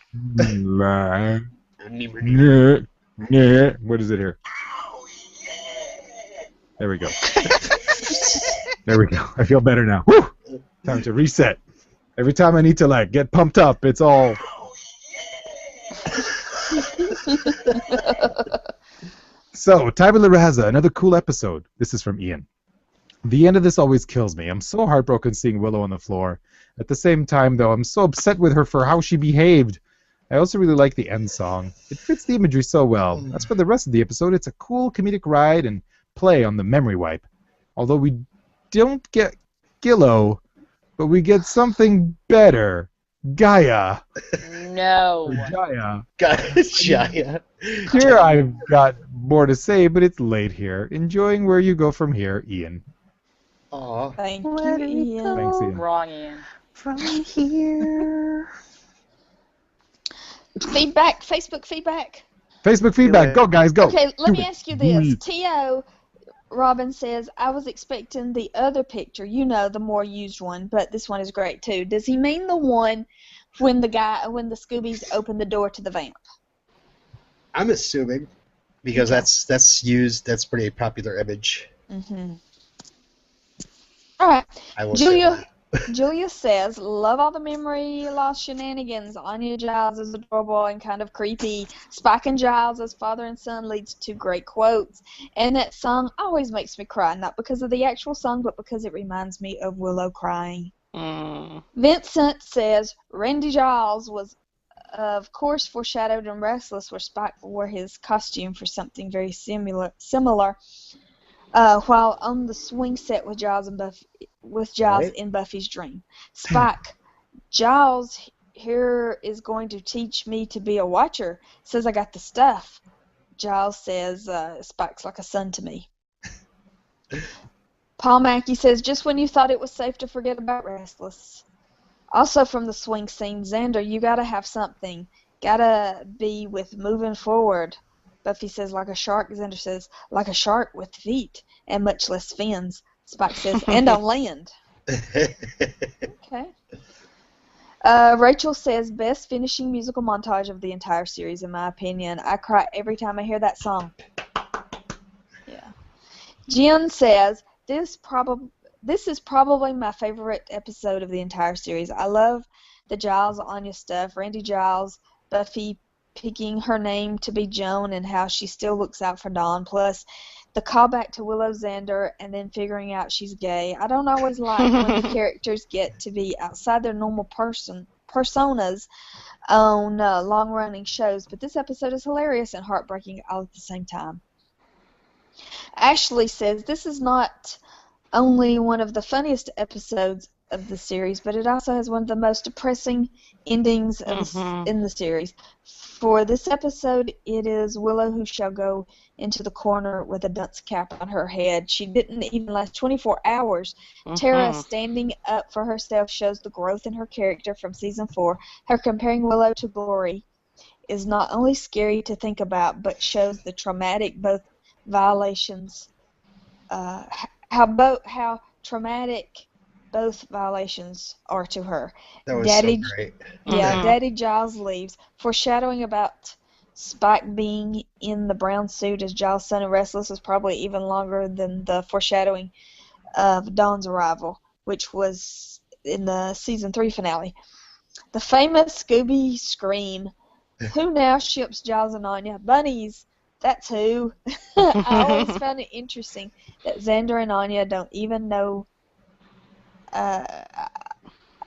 What is it here? There we go. There we go. I feel better now. Woo! Time to reset. Every time I need to get pumped up, it's all. So, Tabula Rasa, another cool episode. This is from Ian. The end of this always kills me. I'm so heartbroken seeing Willow on the floor. At the same time, though, I'm so upset with her for how she behaved. I also really like the end song. It fits the imagery so well. As for the rest of the episode, it's a cool comedic ride and play on the memory wipe. Although we don't get Gillo, but we get something better. Gaia. No. Or Jaya. Jaya. Here I've got more to say, but it's late here. Enjoying where you go from here, Ian. Aw. Thank Where you, do we Ian. go? Thanks, Ian. Wrong, Ian. From here. Feedback, Facebook feedback. Facebook feedback. Go, guys, go. Okay, let me Do it. ask you Do this. it. T.O. Robin says, I was expecting the other picture, you know, the more used one, but this one is great too. Does he mean the one when the Scoobies open the door to the vamp? I'm assuming because that's used. That's pretty popular image. Mm-hmm. All right. I will Julia, say that. Julia says, love all the memory loss shenanigans. Anya Giles is adorable and kind of creepy. Spike and Giles as father and son leads to great quotes. And that song always makes me cry, not because of the actual song, but because it reminds me of Willow crying. Vincent says, Randy Giles was, of course, foreshadowed in Restless, where Spike wore his costume for something very similar. While on the swing set with Giles in Buffy's dream. Spike, Giles here is going to teach me to be a watcher. Says I got the stuff. Giles says Spike's like a son to me. Paul Mackey says, just when you thought it was safe to forget about Restless. Also from the swing scene, Xander, you gotta have something. Gotta be with moving forward. Buffy says, like a shark. Xander says, like a shark with feet and much less fins. Spike says, and on land. Okay. Rachel says, best finishing musical montage of the entire series, in my opinion. I cry every time I hear that song. Yeah. Jen says, this is probably my favorite episode of the entire series. I love the Giles Anya stuff. Randy Giles, Buffy picking her name to be Joan and how she still looks out for Dawn. Plus, the callback to Willow Xander and then figuring out she's gay. I don't always like when the characters get to be outside their normal personas on long-running shows, but this episode is hilarious and heartbreaking all at the same time. Ashley says, this is not only one of the funniest episodes of the series, but it also has one of the most depressing endings in the series. For this episode, it is Willow who shall go into the corner with a dunce cap on her head. She didn't even last 24 hours. Tara standing up for herself shows the growth in her character from season 4. Her comparing Willow to Glory is not only scary to think about, but shows the traumatic both violations, how traumatic both violations are to her. That was so great. Yeah, Daddy Giles leaves, foreshadowing about Spike being in the brown suit as Giles' son in Restless is probably even longer than the foreshadowing of Dawn's arrival, which was in the season 3 finale. The famous Scooby scream, who now ships Giles and Anya? Bunnies, that's who. I always found it interesting that Xander and Anya don't even know. I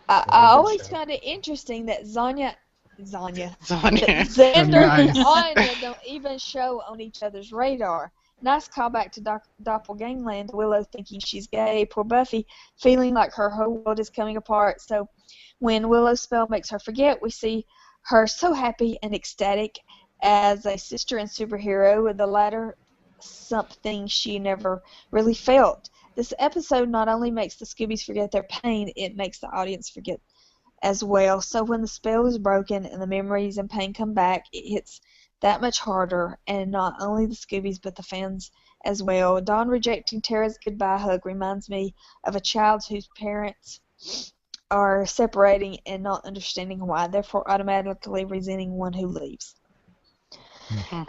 always found it interesting that Xander and Anya don't even show on each other's radar. Nice callback to Doppelgangland. Willow thinking she's gay. Poor Buffy feeling like her whole world is coming apart. So when Willow's spell makes her forget, we see her so happy and ecstatic as a sister and superhero, with the latter something she never really felt. This episode not only makes the Scoobies forget their pain, it makes the audience forget as well. So when the spell is broken and the memories and pain come back, it hits that much harder, and not only the Scoobies but the fans as well. Dawn rejecting Tara's goodbye hug reminds me of a child whose parents are separating and not understanding why, therefore automatically resenting one who leaves.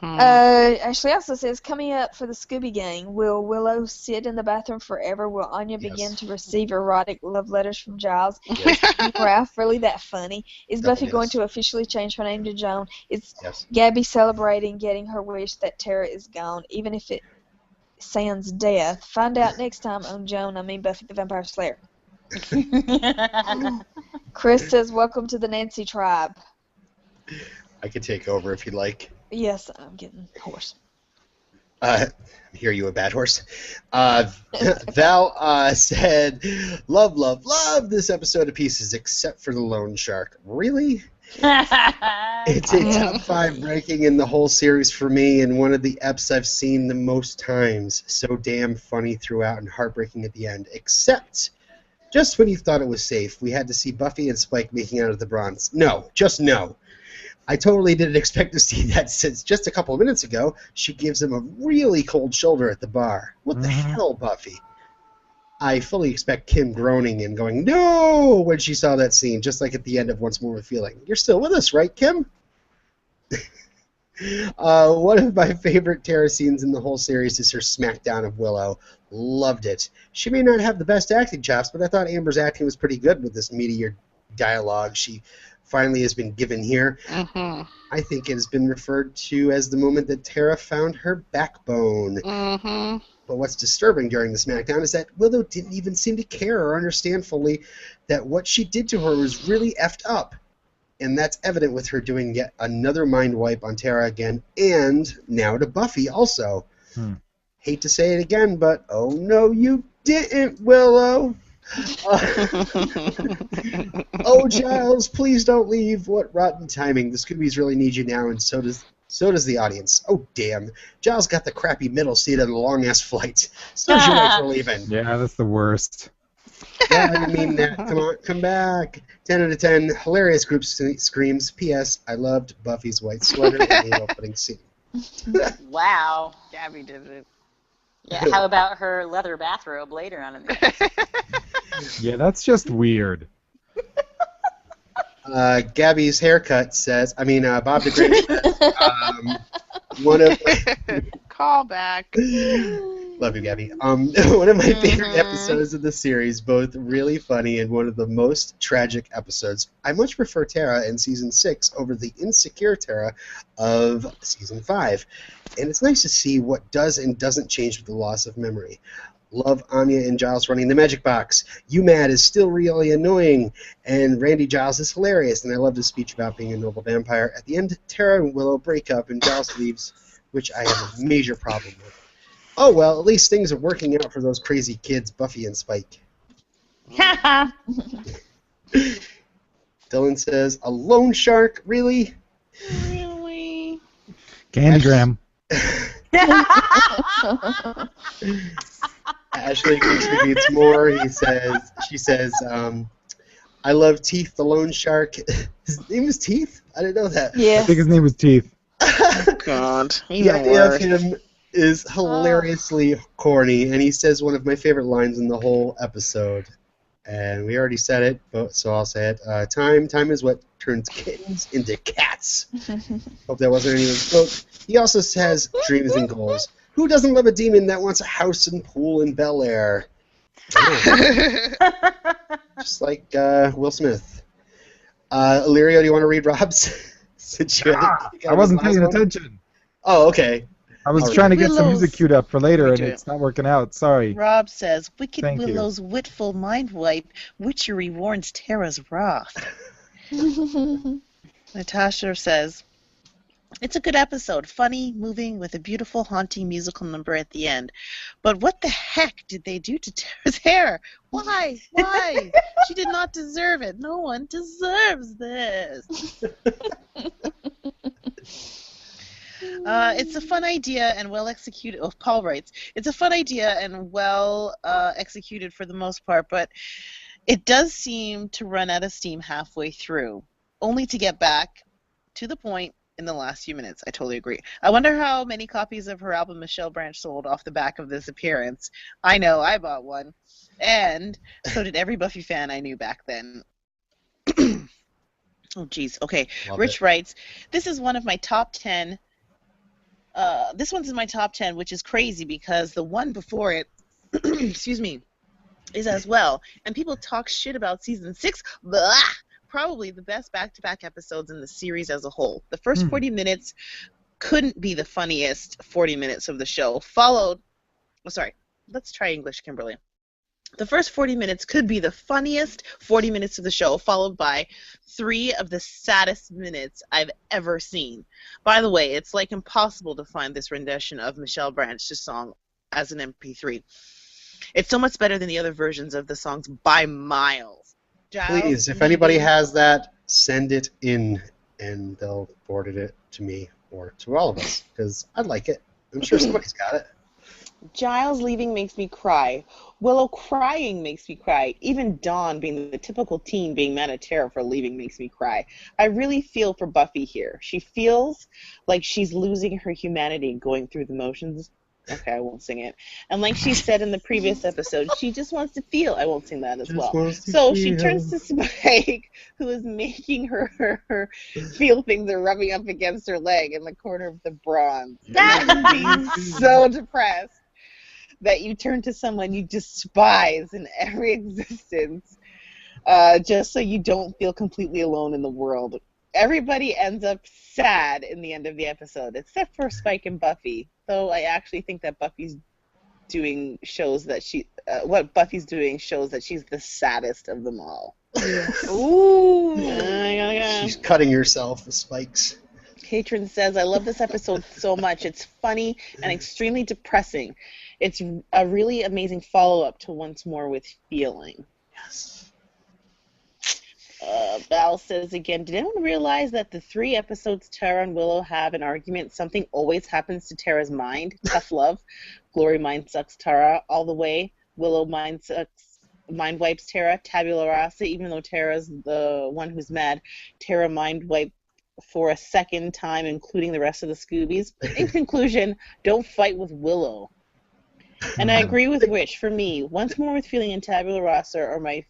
Ashley also says, coming up for the Scooby Gang, will Willow sit in the bathroom forever? Will Anya begin to receive erotic love letters from Giles? Yes. Is Ralph really that funny? Is Buffy Yes. going to officially change her name to Joan? Is Yes. Gabby celebrating getting her wish that Tara is gone, even if it sans death? Find out next time on Buffy the Vampire Slayer. Chris says, welcome to the Nancy tribe. I could take over if you'd like. Yes, I'm getting hoarse. Hear you a bad horse. Val said, love, love, love this episode of Pieces, except for the loan shark. Really? It's a top 5 ranking in the whole series for me, and one of the eps I've seen the most times. So damn funny throughout and heartbreaking at the end. Except, just when you thought it was safe, we had to see Buffy and Spike making out of the bronze. No, just no. I totally didn't expect to see that, since just a couple of minutes ago, she gives him a really cold shoulder at the bar. What the hell, Buffy? I fully expect Kim groaning and going, no, when she saw that scene, just like at the end of Once More with Feeling. You're still with us, right, Kim? One of my favorite Tara scenes in the whole series is her smackdown of Willow. Loved it. She may not have the best acting chops, but I thought Amber's acting was pretty good with this meatier dialogue she finally has been given here. I think it has been referred to as the moment that Tara found her backbone. But what's disturbing during the SmackDown is that Willow didn't even seem to care or understand fully that what she did to her was really effed up. And that's evident with her doing yet another mind wipe on Tara again, and now to Buffy also. Hate to say it again, but oh no, you didn't, Willow. Oh, Giles, please don't leave. What rotten timing. The Scoobies really need you now, and so does the audience. Oh, damn. Giles got the crappy middle seat on a long-ass flight. So's your wife for leaving. Yeah, that's the worst. Yeah, I mean that. Come on, come back. 10 out of 10. Hilarious group screams. P.S. I loved Buffy's white sweater in the opening scene. Wow. Gabby did it. Yeah, how about her leather bathrobe later on in the Yeah, that's just weird. Gabby's haircut says, Bob the Great. One of Call back. Love you, Gabby. One of my favorite episodes of the series, both really funny and one of the most tragic episodes. I much prefer Tara in Season 6 over the insecure Tara of Season 5. And it's nice to see what does and doesn't change with the loss of memory. Love Anya and Giles running the magic box. UMAD is still really annoying, and Randy Giles is hilarious, and I love his speech about being a noble vampire. At the end, Tara and Willow break up, and Giles leaves, which I have a major problem with. Oh well, at least things are working out for those crazy kids, Buffy and Spike. Dylan says, a loan shark? Really? Really? Candygram. Ashley contributes more. She says, I love Teeth, the loan shark. His name is Teeth? I didn't know that. I think his name was Teeth. God, The even idea of worse. him is hilariously corny, and he says one of my favorite lines in the whole episode. And we already said it, so I'll say it. Time is what turns kittens into cats. Hope that wasn't anyone's quote. He also says dreams and goals. Who doesn't love a demon that wants a house and pool in Bel Air? Just like Will Smith. Illyrio, do you want to read Rob's? I wasn't paying attention. Oh, okay. I was All trying to get some Willow's- music queued up for later, Me and too. it's not working out. Sorry. Rob says, Wicked Thank you. Willow's witful mind wipe, witchery warns Tara's wrath. Natasha says, it's a good episode, funny, moving, with a beautiful, haunting musical number at the end. But what the heck did they do to Tara's hair? Why? Why? She did not deserve it. No one deserves this. It's a fun idea and well executed. Oh, Paul writes, it's a fun idea and well executed for the most part, but it does seem to run out of steam halfway through, only to get back to the point in the last few minutes. I totally agree. I wonder how many copies of her album Michelle Branch sold off the back of this appearance. I know, I bought one. And so did every Buffy fan I knew back then. Oh, geez. Okay. Love Rich it. writes, this is one of my top 10 This one's in my top 10, which is crazy because the one before it, excuse me, is as well. And people talk shit about season 6. Blah! Probably the best back-to-back episodes in the series as a whole. The first 40 minutes couldn't be the funniest 40 minutes of the show, followed... Oh, sorry. Let's try English, Kimberly. The first 40 minutes could be the funniest 40 minutes of the show, followed by 3 of the saddest minutes I've ever seen. By the way, it's like impossible to find this rendition of Michelle Branch's song as an MP3. It's so much better than the other versions of the songs by miles. Giles, Please, if anybody has that, send it in, and they'll forward it to me or to all of us, because I'd like it. I'm sure somebody's got it. Giles leaving makes me cry. Willow crying makes me cry. Even Dawn, being the typical teen, being mad at Tara for leaving makes me cry. I really feel for Buffy here. She feels like she's losing her humanity going through the motions. Okay, I won't sing it. And like she said in the previous episode, she just wants to feel. I won't sing that as well. So she turns to Spike, who is making her feel things are rubbing up against her leg in the corner of the bronze. That would be so depressed that you turn to someone you despise in every existence just so you don't feel completely alone in the world. Everybody ends up sad in the end of the episode, except for Spike and Buffy. Though I actually think that Buffy's doing shows that what Buffy's doing shows that she's the saddest of them all. Ooh. She's cutting herself with spikes. Katrin says, I love this episode so much. It's funny and extremely depressing. It's a really amazing follow-up to Once More with Feeling. Yes. Val says again, did anyone realize that the 3 episodes Tara and Willow have an argument, something always happens to Tara's mind? Tough love. Glory mind sucks Tara all the way. Willow mind wipes Tara. Tabula Rasa, even though Tara's the one who's mad, Tara mind wipe for a second time, including the rest of the Scoobies. In conclusion, don't fight with Willow. And I agree with Wish. For me, Once More with Feeling and Tabula Rasa are my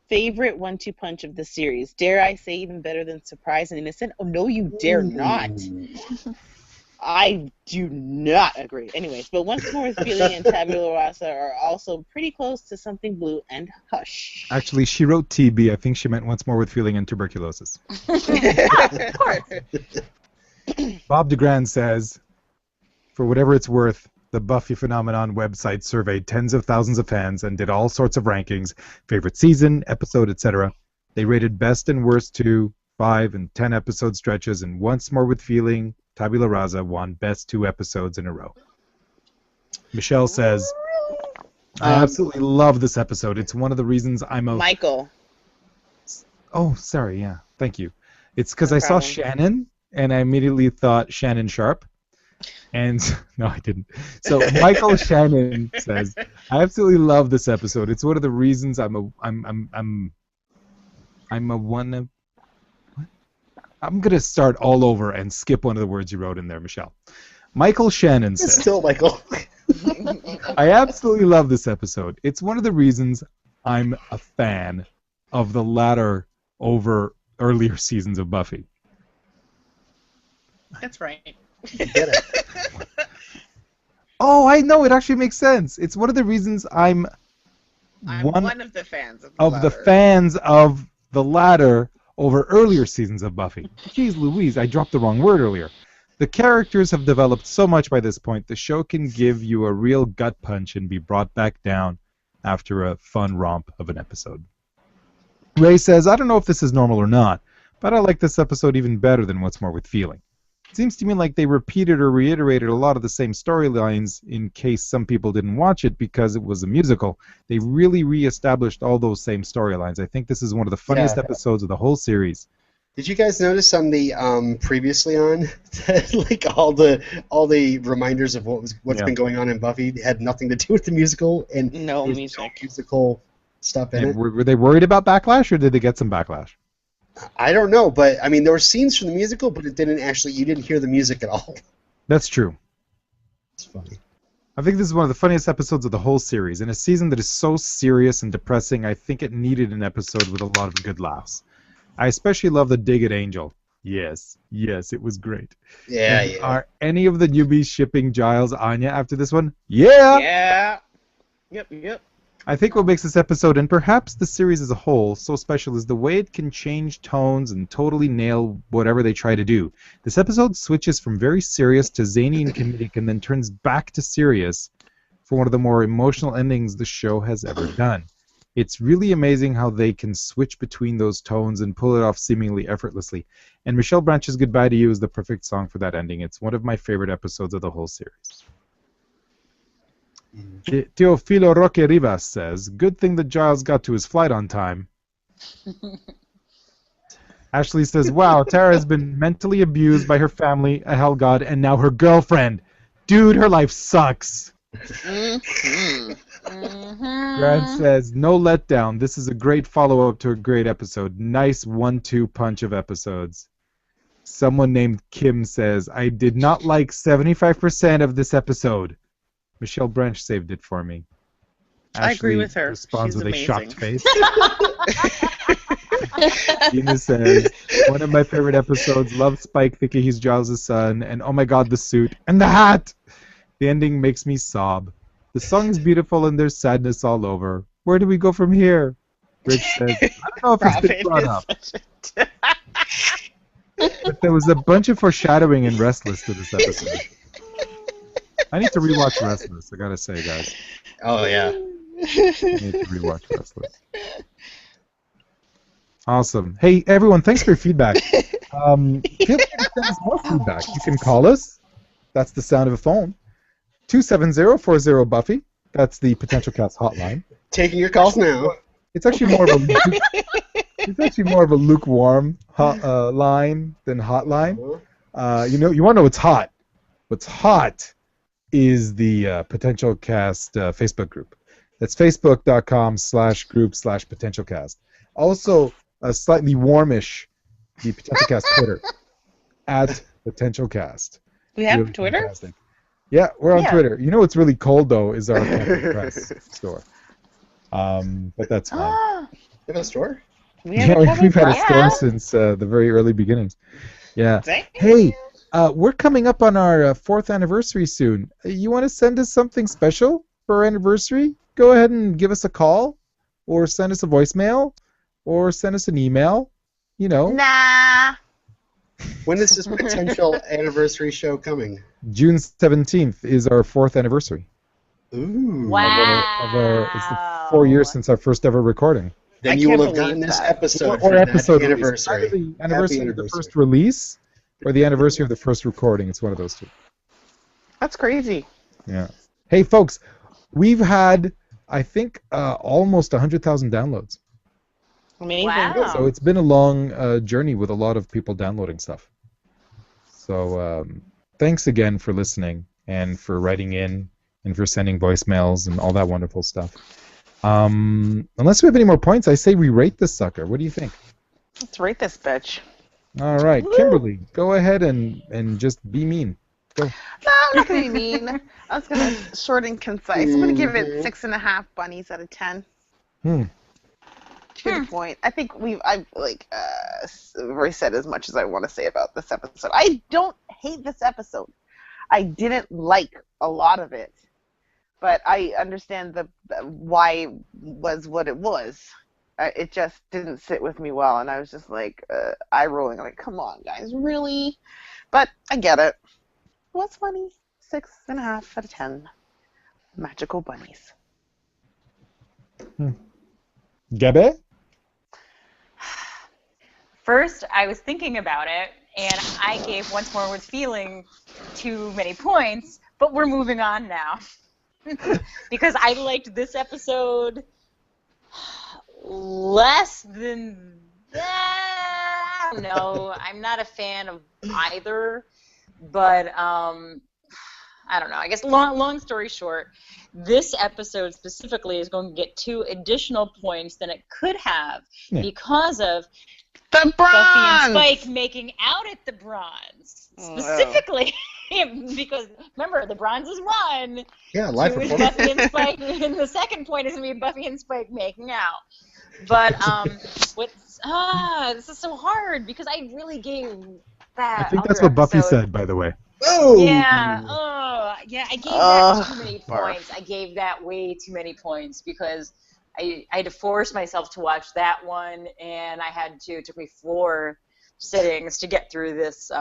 favorite 1-2 punch of the series. Dare I say even better than Surprise and Innocent? Oh, no, you dare not. I do not agree. Anyways, but Once More with Feeling and Tabula Rasa are also pretty close to Something Blue and Hush. Actually, she wrote TB. I think she meant Once More with Feeling and Tuberculosis. Of course. Bob DeGrand says, for whatever it's worth, the Buffy Phenomenon website surveyed tens of thousands of fans and did all sorts of rankings, favorite season, episode, etc. They rated best and worst 2, 5, and 10 episode stretches, and Once More with Feeling, Tabula Rasa won best 2 episodes in a row. Michelle says, I absolutely love this episode. It's one of the reasons I'm a... Michael. Oh, sorry, yeah. Thank you. It's because No I saw problem. Shannon, and I immediately thought Shannon Sharp. And no, I didn't. So Michael Shannon says, "I absolutely love this episode. It's one of the reasons I'm gonna start all over and skip one of the words you wrote in there, Michelle." Michael Shannon It's says, still Michael. "I absolutely love this episode. It's one of the reasons I'm a fan of the latter over earlier seasons of Buffy." That's right. You get it. Oh, I know. It actually makes sense. It's one of the reasons I'm one of the fans of the latter. fans of the latter over earlier seasons of Buffy. Jeez Louise, I dropped the wrong word earlier. The characters have developed so much by this point, the show can give you a real gut punch and be brought back down after a fun romp of an episode. Ray says, I don't know if this is normal or not, but I like this episode even better than What's More with Feeling. It seems to me like they repeated or reiterated a lot of the same storylines in case some people didn't watch it because it was a musical. They really re-established all those same storylines. I think this is one of the funniest episodes of the whole series. Did you guys notice on the previously on that, like all the reminders of what's been going on in Buffy had nothing to do with the musical and no there's music. no musical stuff in it? Were they worried about backlash or did they get some backlash? I don't know, but I mean there were scenes from the musical, but you didn't hear the music at all. That's true. It's funny. I think this is one of the funniest episodes of the whole series. In a season that is so serious and depressing, I think it needed an episode with a lot of good laughs. I especially love the dig at Angel. Yes, it was great. Yeah, And yeah. are any of the newbies shipping Giles Anya after this one? Yeah! Yeah. Yep. I think what makes this episode, and perhaps the series as a whole, so special is the way it can change tones and totally nail whatever they try to do. This episode switches from very serious to zany and comedic and then turns back to serious for one of the more emotional endings the show has ever done. It's really amazing how they can switch between those tones and pull it off seemingly effortlessly. And Michelle Branch's Goodbye to You is the perfect song for that ending. It's one of my favorite episodes of the whole series. Teofilo Roque Rivas says, good thing that Giles got to his flight on time. Ashley says, wow, Tara has been mentally abused by her family, a hell god, and now her girlfriend. Dude, her life sucks. Grant says, no letdown. This is a great follow-up to a great episode. Nice 1-2 punch of episodes. Someone named Kim says, I did not like 75% of this episode. Michelle Branch saved it for me. I agree with her. Responds She's with amazing. a shocked face. Gina says, one of my favorite episodes. Love Spike thinking he's Giles' son. And oh my god, the suit. And the hat! The ending makes me sob. The song is beautiful and there's sadness all over. Where do we go from here? Rich says, I don't know if it's been brought up. But there was a bunch of foreshadowing in Restless to this episode. I need to rewatch Restless, I gotta say, guys. Oh, yeah. I need to rewatch Restless. Awesome. Hey, everyone, thanks for your feedback. Feel free to send us more feedback. You can call us. That's the sound of a phone. 270-40-BUFFY. That's the PotentialCast hotline. Taking your calls now. It's actually more of a lukewarm line than hotline. You want to know what's hot? What's hot is the PotentialCast Facebook group. That's facebook.com/group/PotentialCast. Also, slightly warmish, the PotentialCast Twitter at PotentialCast. We have Really Twitter? fantastic. Yeah, we're on Twitter. You know what's really cold though is our Catholic Press store. But that's fine. You have a store? We've had a store since the very early beginnings. Yeah. Hey, we're coming up on our 4th anniversary soon. You want to send us something special for our anniversary? Go ahead and give us a call, or send us a voicemail, or send us an email. You know. Nah. When is this potential anniversary show coming? June 17th is our 4th anniversary. Ooh. Wow. It's the 4 years since our first ever recording. Then you will have gotten this episode Or for episode that anniversary. Either the anniversary of the first release or the anniversary of the first recording. It's one of those two. That's crazy. Yeah. Hey, folks, we've had, I think, almost 100,000 downloads. Amazing. Wow. So it's been a long journey with a lot of people downloading stuff. So thanks again for listening and for writing in and for sending voicemails and all that wonderful stuff. Unless we have any more points, I say we rate this sucker. What do you think? Let's rate this bitch. All right, Kimberly, go ahead and just be mean. Go. No, I'm not going to be mean. I was going to short and concise. I'm going to give it 6.5 bunnies out of 10. To the point. I think I've already said as much as I want to say about this episode. I don't hate this episode. I didn't like a lot of it, but I understand the why it was what it was. It just didn't sit with me well, and I was just like eye rolling. I'm like, come on, guys, really? But I get it. What's funny? 6.5 out of 10. Magical bunnies. Gabe? First, I was thinking about it, and I gave Once More with Feeling too many points, but we're moving on now. Because I liked this episode less than that. No, I'm not a fan of either, but I don't know. I guess long story short, this episode specifically is going to get 2 additional points than it could have because of the bronze! Buffy and Spike making out at the bronze. Specifically, because remember, the bronze is 1. Yeah, live Two is performance. Buffy and Spike, and the second point is going to be Buffy and Spike making out. But what's This is so hard because I really gave that. I think that's other what Buffy episode- said, by the way. Oh! Yeah. Yeah. I gave that too many barf. points. I gave that way too many points because I had to force myself to watch that one, and it took me 4 sittings to get through this.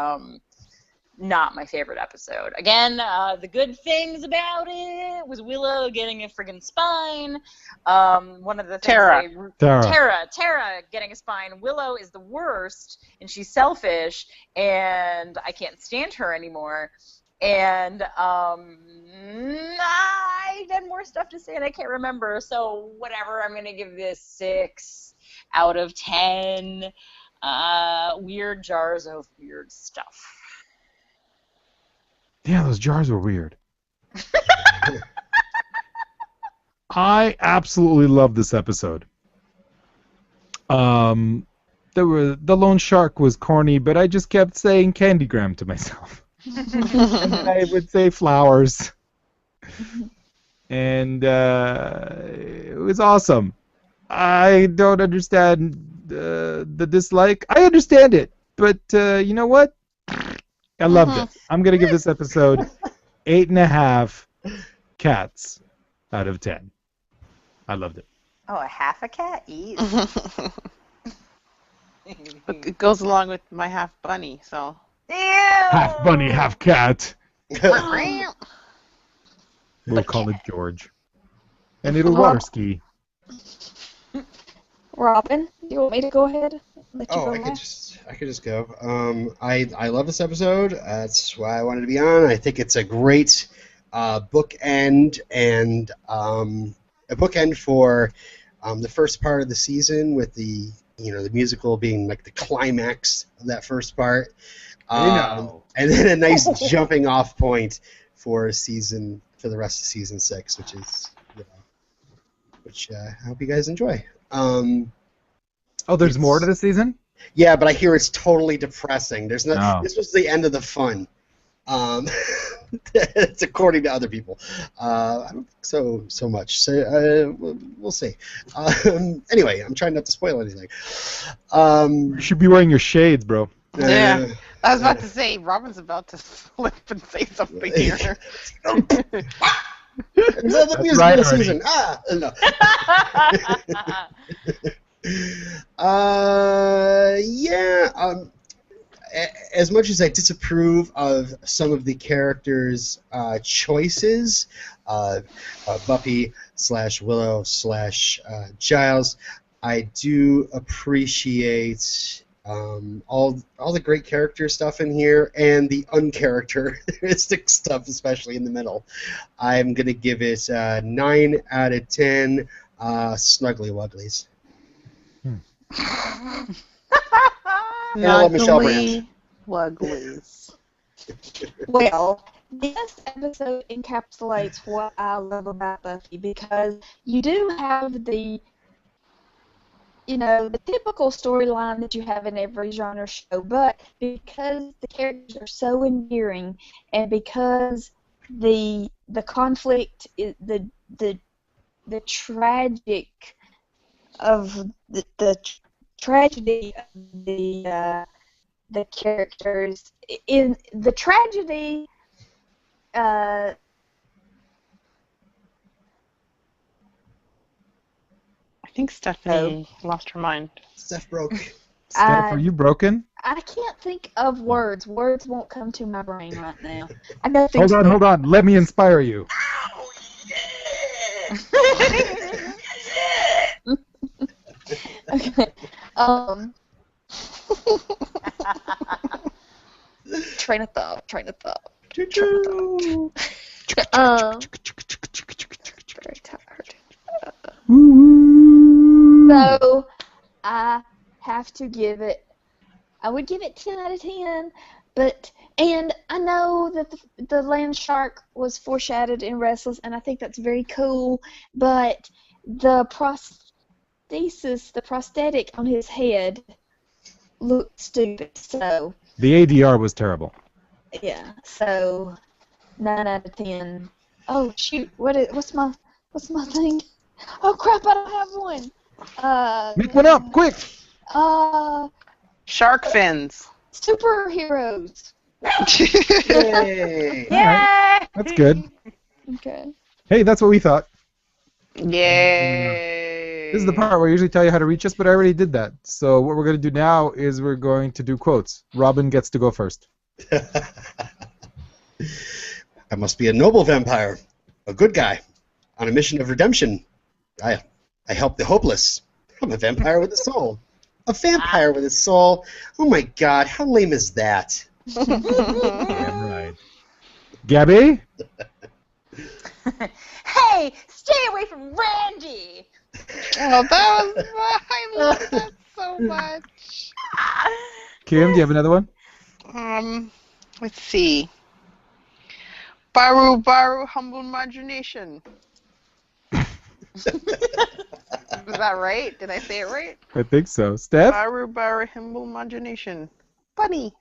Not my favorite episode. Again, the good things about it was Willow getting a friggin' spine. One of the things Tara getting a spine. Willow is the worst, and she's selfish, and I can't stand her anymore. And I had more stuff to say, and I can't remember. So whatever, I'm gonna give this 6 out of 10. Weird jars of weird stuff. Yeah, those jars were weird. I absolutely love this episode. The lone shark was corny, but I just kept saying Candygram to myself. And then I would say flowers. And it was awesome. I don't understand the dislike. I understand it, but you know what? I loved it. I'm going to give this episode 8.5 cats out of 10. I loved it. Oh, a half a cat? Eat. It goes along with my half bunny, so. Ew! Half bunny, half cat. We'll call it George. And it'll water ski. Robin, do you want me to go ahead? Let you go I could just go. I love this episode. That's why I wanted to be on. I think it's a great bookend and a bookend for the first part of the season with the musical being like the climax of that first part. And then a nice jumping off point for the rest of season 6, which I hope you guys enjoy. There's more to the season? Yeah, but I hear it's totally depressing. This was the end of the fun. It's according to other people. I don't think so much. So we'll see. Anyway, I'm trying not to spoil anything. You should be wearing your shades, bro. Yeah. I was about to say, Robin's about to slip and say something here. It's the musical season. No. As much as I disapprove of some of the characters' choices, Buffy / Willow / Giles, I do appreciate all the great character stuff in here and the uncharacteristic stuff, especially in the middle. I'm gonna give it 9 out of 10 snuggly wugglies. And I love Michelle Branch. Wugglies. Well, this episode encapsulates what I love about Buffy because you do have the typical storyline that you have in every genre show, but because the characters are so endearing and because the conflict is the tragic of the tragedy of the characters in the tragedy I think Stephanie lost her mind. Steph broke. Steph, are you broken? I can't think of words. Words won't come to my brain right now. I gotta think. Hold on. Let me inspire you. Okay. Train of thought. Very tired. So I have to give it. I would give it 10 out of 10, and I know that the land shark was foreshadowed in Restless, and I think that's very cool. But the prosthetic on his head looked stupid. So the ADR was terrible. Yeah. So 9 out of 10. Oh shoot! What's my thing? Oh crap! I don't have one. Make one up, quick! Shark fins. Superheroes. Yay! Yay! That's good. Okay. Hey, that's what we thought. Yay. This is the part where I usually tell you how to reach us, but I already did that. So what we're going to do now is we're going to do quotes. Robin gets to go first. I must be a noble vampire, a good guy, on a mission of redemption. I help the hopeless. I'm a vampire with a soul. A vampire with a soul? Oh my god, how lame is that? Damn right. Gabby? Hey, stay away from Randy! Oh, that was I love that so much. Kim, do you have another one? Let's see. Baru Baru humble imagination. Is that right? Did I say it right? I think so. Steph? Baru Baru humble imagination. Bunny.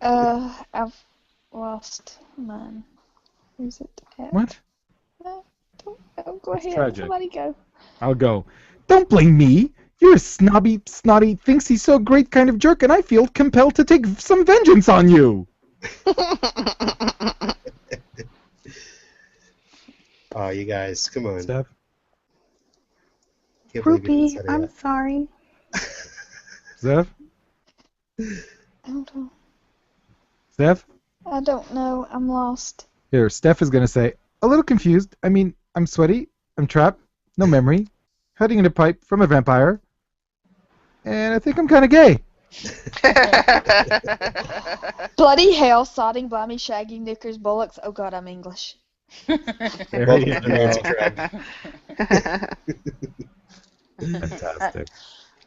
I've lost mine. Where's it at? What? Don't know. Go ahead. tragic. Somebody go. I'll go. Don't blame me. You're a snobby, snotty, thinks he's so great kind of jerk, and I feel compelled to take some vengeance on you. Oh, you guys, come on. Steph? Can't believe you didn't Poopy, set it I'm up. sorry. Steph? I don't know. Steph? I don't know. I'm lost. Here, Steph is going to say, a little confused. I mean, I'm sweaty. I'm trapped. No memory. Hiding in a pipe from a vampire. And I think I'm kind of gay. Bloody hell, sodding, blimey, shaggy, knickers, bullocks. Oh god, I'm English. There Welcome you to the Nancy go. Tribe. Fantastic.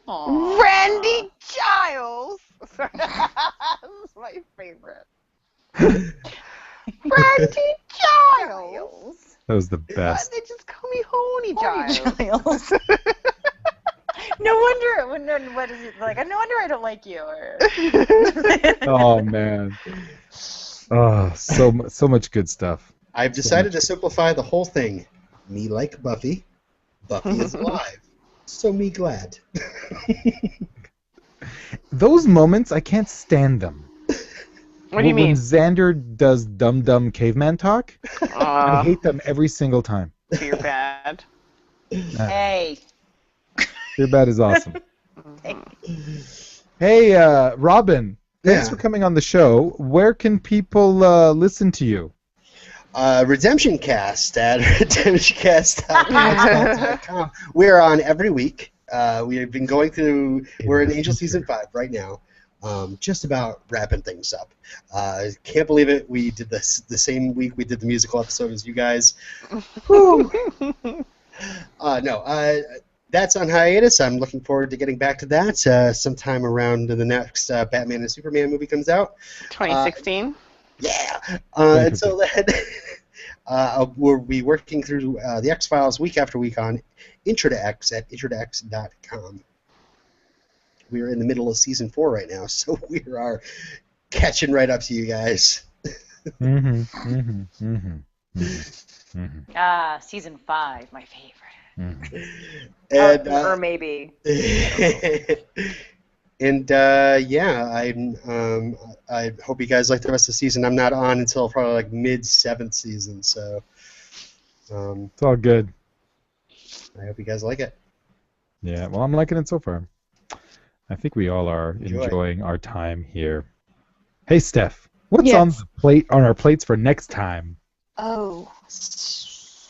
Aw. Randy Giles. That's my favorite. Randy Giles. That was the Why best. they just call me Honey Giles. Giles? No wonder. What is it like? No wonder I don't like you. Or... Oh, man. Oh, so much good stuff. I've decided to simplify the whole thing. Me like Buffy. Buffy is alive. So me glad. Those moments, I can't stand them. What do you When mean? Xander does dumb caveman talk, I hate them every single time. You're bad. Hey. Your bad is awesome. Hey, Robin, thanks Yeah. for coming on the show. Where can people listen to you? Redemption Cast at redemptioncast.com. We're on every week. We have been going through. We're in Angel Season 5 right now. Just about wrapping things up. Can't believe it. We did this the same week we did the musical episode as you guys. Whew. That's on hiatus. I'm looking forward to getting back to that sometime around the next Batman and Superman movie comes out. 2016. Yeah. Until then, we'll be working through the X-Files week after week on Intro to X at introtox.com. We're in the middle of Season 4 right now, so we are catching right up to you guys. Season 5, my favorite. And, Or maybe. and I hope you guys like the rest of the season. I'm not on until probably like mid-7th season, so It's all good. I hope you guys like it. Yeah, well, I'm liking it so far. I think we all are Enjoy. enjoying our time here. Hey, Steph, what's Yes. on the plate on our plates for next time? Oh,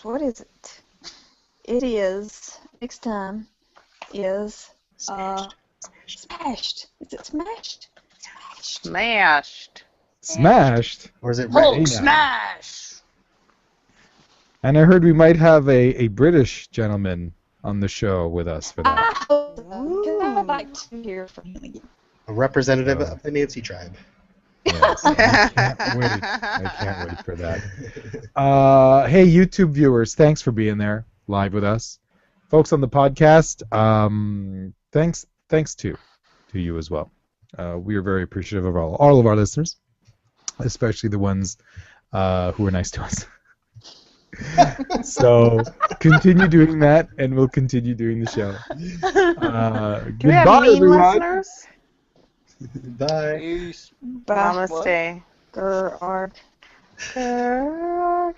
what is it? It is next time is smashed. Is it smashed? Smashed. Smashed. Or is it Hulk Red? smash! And I heard we might have a British gentleman on the show with us for that. I hope so, 'cause I would like to hear from him again. A representative of the Nancy tribe. Yes, I can't wait. I can't wait for that. Hey, YouTube viewers, thanks for being there live with us. Folks on the podcast, thanks to you as well. We are very appreciative of all of our listeners, especially the ones who are nice to us. So continue doing that, and we'll continue doing the show. Do we have Goodbye, mean everyone. listeners? Bye. Peace. Namaste. Grr, arg. Grr.